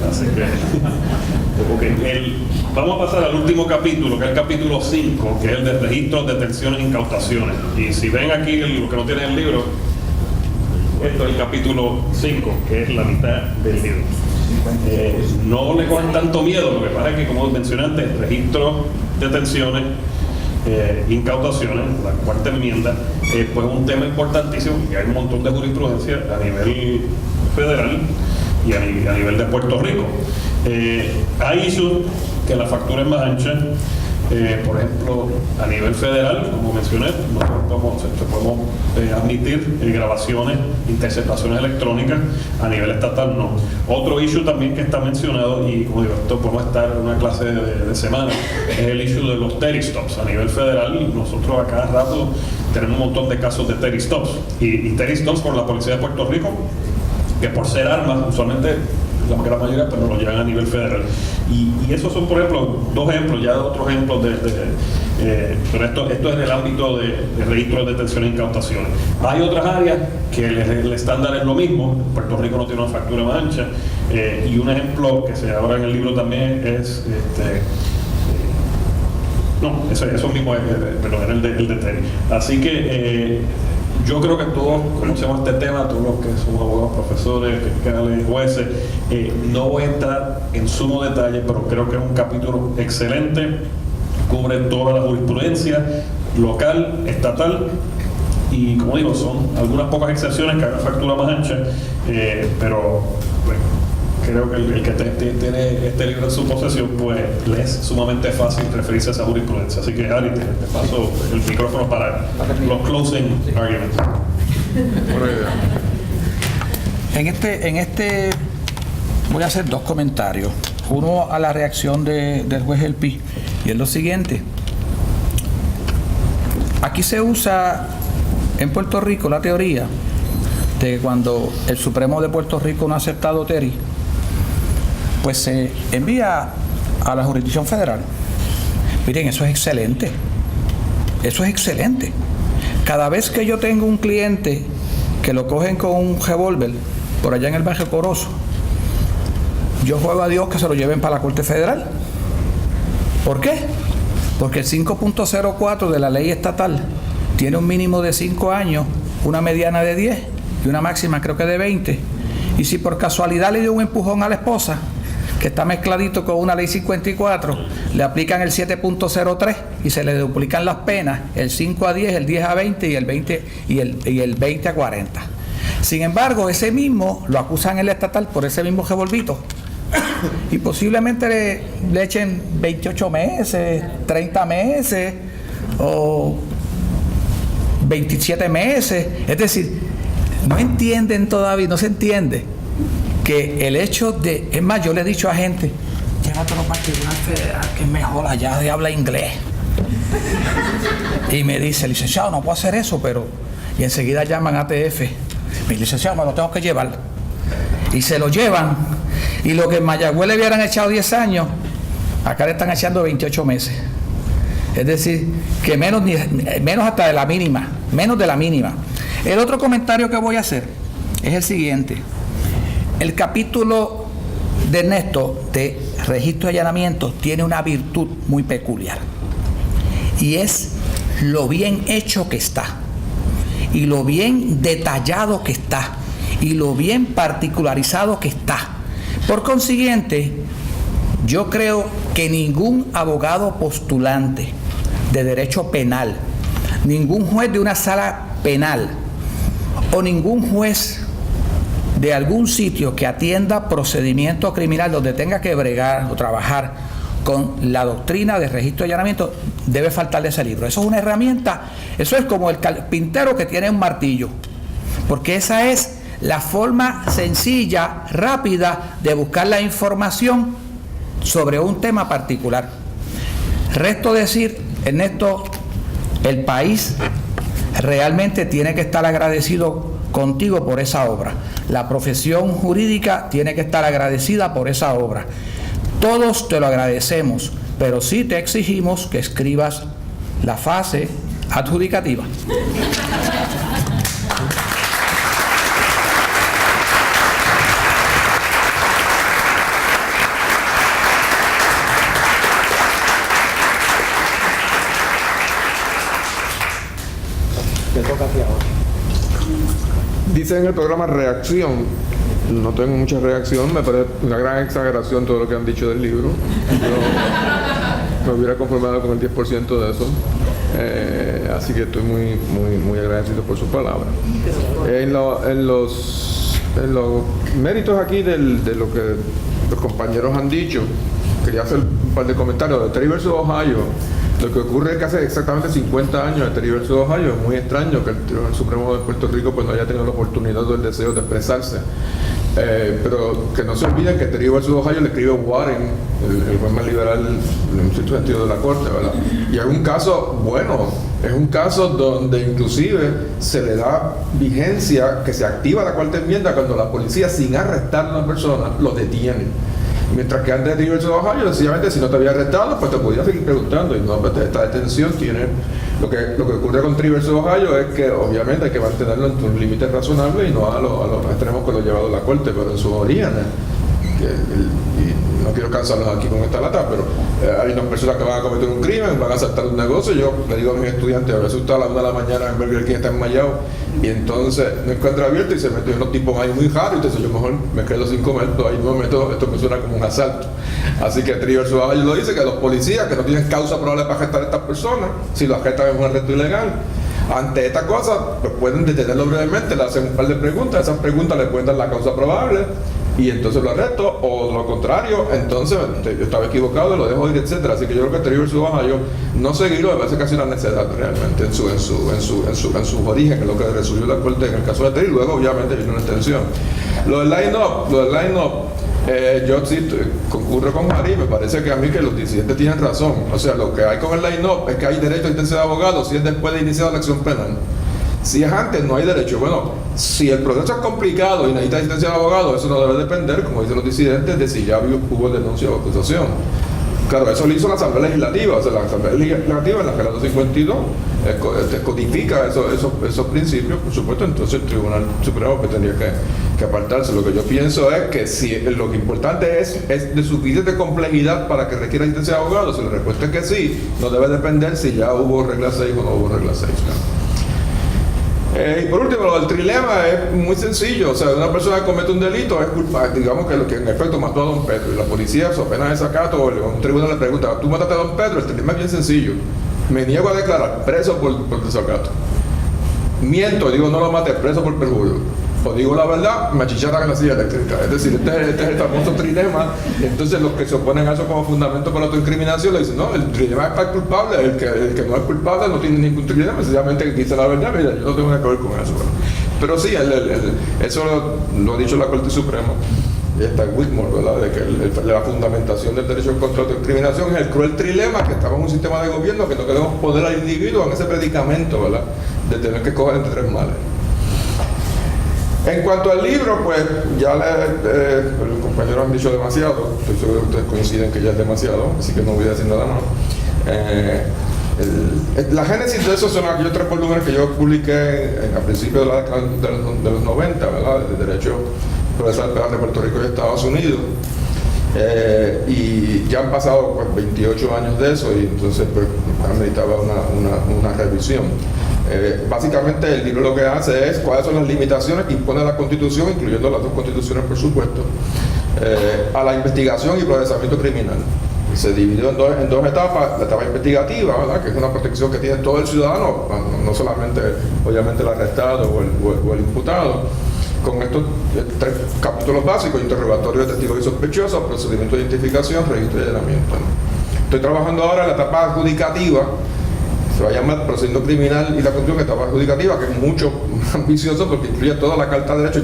Así que vamos a pasar al último capítulo, que es el capítulo 5, que es el de registros, detenciones e incautaciones. Y si ven aquí lo que no tienen el libro, esto es el capítulo 5, que es la mitad del libro. No le cogen tanto miedo, lo que pasa es que, como mencioné antes, registros, detenciones, incautaciones, la cuarta enmienda, pues es un tema importantísimo y hay un montón de jurisprudencia a nivel federal y a nivel de Puerto Rico. Hay issues que la factura es más ancha. Por ejemplo, a nivel federal, como mencioné, nosotros podemos admitir grabaciones, interceptaciones electrónicas. A nivel estatal no. Otro issue también que está mencionado, y como digo, esto podemos estar en una clase de semana, es el issue de los Terry stops. A nivel federal, nosotros a cada rato tenemos un montón de casos de Terry stops, y Terry stops por la Policía de Puerto Rico, que por ser armas, usualmente la gran mayoría, pero lo llevan a nivel federal. Y esos son, por ejemplo, 2 ejemplos, ya otros ejemplos pero esto es en el ámbito de registro de detención e incautaciones. Hay otras áreas que el estándar es lo mismo. Puerto Rico no tiene una factura más ancha, y un ejemplo que se habla en el libro también es eso mismo es, pero era el de Terry. Así que yo creo que todos conocemos este tema, todos los que somos abogados, profesores, fiscales, jueces. No voy a entrar en sumo detalle, pero creo que es un capítulo excelente, cubre toda la jurisprudencia local, estatal, y como digo, son algunas pocas excepciones que hagan factura más ancha, pero bueno, creo que el que tiene este libro en su posesión, pues le es sumamente fácil referirse a esa jurisprudencia. Así que, Ari, te paso el micrófono para los closing arguments. En este voy a hacer 2 comentarios. Uno a la reacción del juez Elpi, y es lo siguiente. Aquí se usa en Puerto Rico la teoría de que cuando el Supremo de Puerto Rico no ha aceptado Terry, pues se envía a la jurisdicción federal. Miren, eso es excelente. Eso es excelente. Cada vez que yo tengo un cliente que lo cogen con un revólver por allá en el Barrio Corozo, yo juego a Dios que se lo lleven para la Corte Federal. ¿Por qué? Porque el 5.04 de la ley estatal tiene un mínimo de 5 años, una mediana de 10 y una máxima creo que de 20. Y si por casualidad le dio un empujón a la esposa, que está mezcladito con una ley 54, le aplican el 7.03 y se le duplican las penas, el 5 a 10, el 10 a 20 y el 20 a 40. Sin embargo, ese mismo lo acusan en el estatal por ese mismo revolvito y posiblemente le echen 28 meses, 30 meses o 27 meses. Es decir, no entienden todavía, no se entiende que el hecho de, es más, yo le he dicho a gente, llévatelo para el Tribunal Federal, que es mejor, allá de habla inglés. Y me dice, licenciado, no puedo hacer eso, pero... Y enseguida llaman a ATF. Mi licenciado, me lo tengo que llevar. y se lo llevan, y lo que en Mayagüez le hubieran echado 10 años, acá le están echando 28 meses. Es decir, que menos hasta de la mínima, menos de la mínima. El otro comentario que voy a hacer es el siguiente. El capítulo de Ernesto de registro de allanamientos tiene una virtud muy peculiar, y es lo bien hecho que está, y lo bien detallado que está, y lo bien particularizado que está. Por consiguiente, yo creo que ningún abogado postulante de derecho penal, ningún juez de una sala penal o ningún juez de algún sitio que atienda procedimiento criminal donde tenga que bregar o trabajar con la doctrina de registro de allanamiento debe faltarle ese libro. Eso es una herramienta, eso es como el carpintero que tiene un martillo, porque esa es la forma sencilla, rápida de buscar la información sobre un tema particular. Resto decir, Ernesto, el país realmente tiene que estar agradecido contigo por esa obra. La profesión jurídica tiene que estar agradecida por esa obra. Todos te lo agradecemos, pero sí te exigimos que escribas la fase adjudicativa. Dice en el programa Reacción, no tengo mucha reacción, me parece una gran exageración todo lo que han dicho del libro. Yo me hubiera conformado con el 10% de eso, así que estoy muy agradecido por su palabra. En los méritos aquí de lo que los compañeros han dicho, quería hacer un par de comentarios. De Terry vs. Ohio, lo que ocurre es que hace exactamente 50 años de Terry vs. Ohio. Es muy extraño que el Tribunal Supremo de Puerto Rico pues no haya tenido la oportunidad o el deseo de expresarse. Pero que no se olviden que Terry vs. Ohio le escribe Warren, el juez más liberal en cierto sentido de la Corte, ¿verdad? Y es un caso bueno, es un caso donde inclusive se le da vigencia, que se activa la cuarta enmienda cuando la policía, sin arrestar a una persona, lo detiene. Mientras que antes de Terry vs. Ohio, sencillamente si no te había arrestado, pues te podías seguir preguntando, y no, pues esta detención tiene... Lo que ocurre con Terry vs. Ohio es que obviamente hay que mantenerlo en un límite razonable y no a los extremos que lo ha llevado la Corte, pero en sus orígenes, y no quiero cansarlos aquí con esta lata, pero hay unas personas que van a cometer un crimen, van a asaltar un negocio. Yo le digo a mis estudiantes, a veces usted a las 1 de la mañana en Burger King está enmayado y entonces no encuentra abierto y se meten unos tipos ahí muy raros, entonces yo mejor me quedo sin comer, pero ahí no meto, esto me suena como un asalto. Así que Terry vs. Ohio lo dice, que los policías que no tienen causa probable para arrestar a estas personas, si lo arrestan es un arresto ilegal. Ante esta cosa, pues pueden detenerlo brevemente, le hacen un par de preguntas, esas preguntas le pueden dar la causa probable y entonces lo arresto, o lo contrario, entonces yo estaba equivocado, lo dejo ir, etcétera. Así que yo creo que Terry vs. Ohio no seguirlo me parece casi una necedad realmente en su origen, que es lo que resolvió la Corte en el caso de Terry. Luego obviamente vino una extensión. Lo del line-up, yo sí concurro con Marí, me parece que a mí que los disidentes tienen razón. O sea, lo que hay con el line-up es que hay derecho a licencia de abogado si es después de iniciar la acción penal. Si es antes, no hay derecho. Bueno, si el proceso es complicado y necesita licencia de abogado, eso no debe depender, como dicen los disidentes, de si ya hubo denuncia o acusación. Claro, eso lo hizo la Asamblea Legislativa. O sea, la Asamblea Legislativa en la Regla 252 codifica esos principios, por supuesto. Entonces el Tribunal Supremo que tendría que apartarse. Lo que yo pienso es que si lo que importante es de suficiente complejidad para que requiera licencia de abogado, si la respuesta es que sí, no debe depender si ya hubo regla 6 o no hubo regla 6. Y por último, lo del trilema es muy sencillo. O sea, una persona que comete un delito es culpable, digamos que en efecto mató a don Pedro, y la policía, su apenas es sacado, o un tribunal le pregunta, ¿tú mataste a don Pedro? El trilema es bien sencillo. Me niego a declarar, preso por desacato. Miento, digo no lo maté, preso por perjurio. O digo la verdad, me achicharran en la silla eléctrica. Es decir, este es el famoso trilema. Entonces los que se oponen a eso como fundamento para la autoincriminación le dicen, no, el trilema es para el culpable, el que no es culpable no tiene ningún trilema, sencillamente dice la verdad, mira, yo no tengo nada que ver con eso. Pero sí, eso lo ha dicho la Corte Suprema, y está en Whitmore, ¿verdad?, de que la fundamentación del derecho contra la autoincriminación es el cruel trilema que estamos en un sistema de gobierno que no queremos poner al individuo en ese predicamento, ¿verdad?, de tener que escoger entre tres males. En cuanto al libro, pues ya los compañeros han dicho demasiado, estoy seguro que ustedes coinciden que ya es demasiado, así que no voy a decir nada más. La génesis de eso son aquellos 3 volúmenes que yo publiqué a principios de la década de los 90, ¿verdad? De Derecho Procesal Penal de Puerto Rico y Estados Unidos. Y ya han pasado pues, 28 años de eso y entonces pues, ameritaba una revisión. Básicamente el libro lo que hace es cuáles son las limitaciones que impone la Constitución, incluyendo las 2 constituciones por supuesto, a la investigación y procesamiento criminal. Se dividió en dos etapas: la etapa investigativa, ¿verdad?, que es una protección que tiene todo el ciudadano, no solamente obviamente el arrestado o el imputado, con estos 3 capítulos básicos: interrogatorio de testigos y sospechosos, procedimiento de identificación, registro y allanamiento, ¿no? Estoy trabajando ahora en la etapa adjudicativa, se va a llamar procedimiento criminal y la cuestión que etapa adjudicativa, que es mucho más ambicioso porque incluye toda la carta de derechos.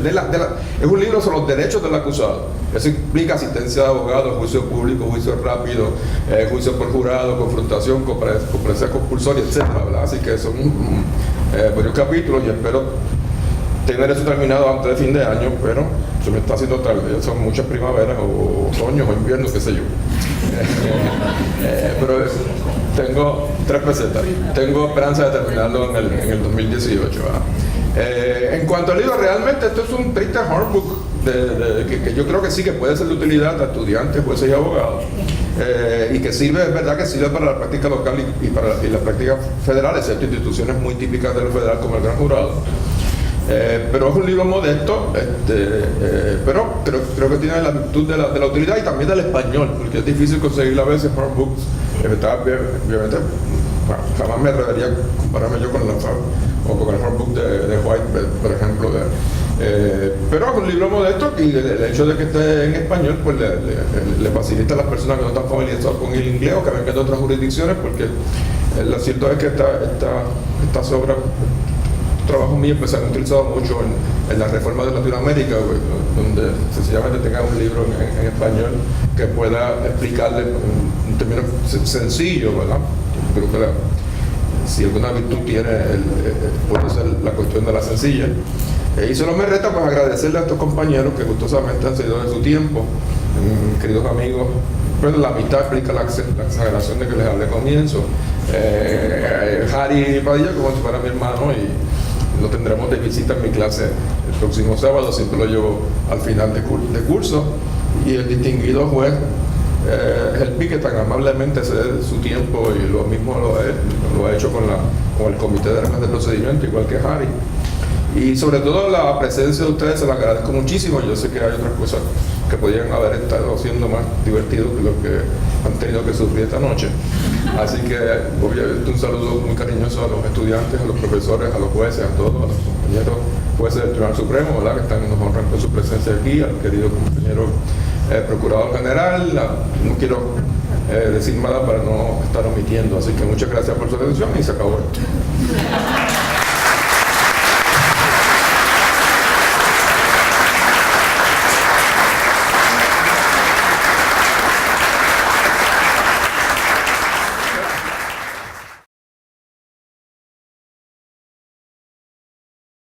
Es un libro sobre los derechos del acusado. Eso implica asistencia de abogado, juicio público, juicio rápido, juicio por jurado, confrontación, comparecencia compulsoria, etc. Así que son varios capítulos y espero tener eso terminado antes de fin de año, pero se me está haciendo tarde. Ya son muchas primaveras o otoños o inviernos, qué sé yo. Pero tengo 3 pesetas. Tengo esperanza de terminarlo en el 2018. En cuanto al libro, realmente esto es un triste handbook que yo creo que sí que puede ser de utilidad a estudiantes, jueces y abogados. Y que sirve, es verdad que sirve para la práctica local y la práctica federal, excepto instituciones muy típicas de lo federal como el Gran Jurado. Pero es un libro modesto, pero creo que tiene la virtud de la utilidad y también del español, porque es difícil conseguir a veces handbooks. Obviamente, bueno, jamás me atrevería a compararme yo con el handbook de White, por ejemplo. Pero es un libro modesto y el hecho de que esté en español pues le facilita a las personas que no están familiarizadas con el inglés o que vengan de otras jurisdicciones, porque lo cierto es que estas obras, trabajo mío, pues se han utilizado mucho en la reforma de Latinoamérica, donde sencillamente tenga un libro en español que pueda explicarle en términos sencillos, ¿verdad? Creo que si alguna virtud tiene, puede ser la cuestión de la sencilla. Y solo me resta pues agradecerle a estos compañeros que gustosamente han cedido de su tiempo, queridos amigos. Pero la amistad explica la exageración de que les hablé al comienzo. Harry Padilla, como si fuera mi hermano, y lo tendremos de visita en mi clase el próximo sábado, siempre lo llevo al final de curso. Y el distinguido juez el Pique, tan amablemente cede su tiempo, y lo mismo lo ha hecho con el comité de reglas de procedimiento, igual que Harry. Y sobre todo la presencia de ustedes se la agradezco muchísimo. Yo sé que hay otras cosas que podrían haber estado siendo más divertidos que lo que han tenido que sufrir esta noche. Así que obviamente un saludo muy cariñoso a los estudiantes, a los profesores, a los jueces, a todos, a los compañeros jueces del Tribunal Supremo, ¿verdad?, que nos honran con su presencia aquí, al querido compañero Procurador General. No quiero decir nada para no estar omitiendo, así que muchas gracias por su atención y se acabó esto.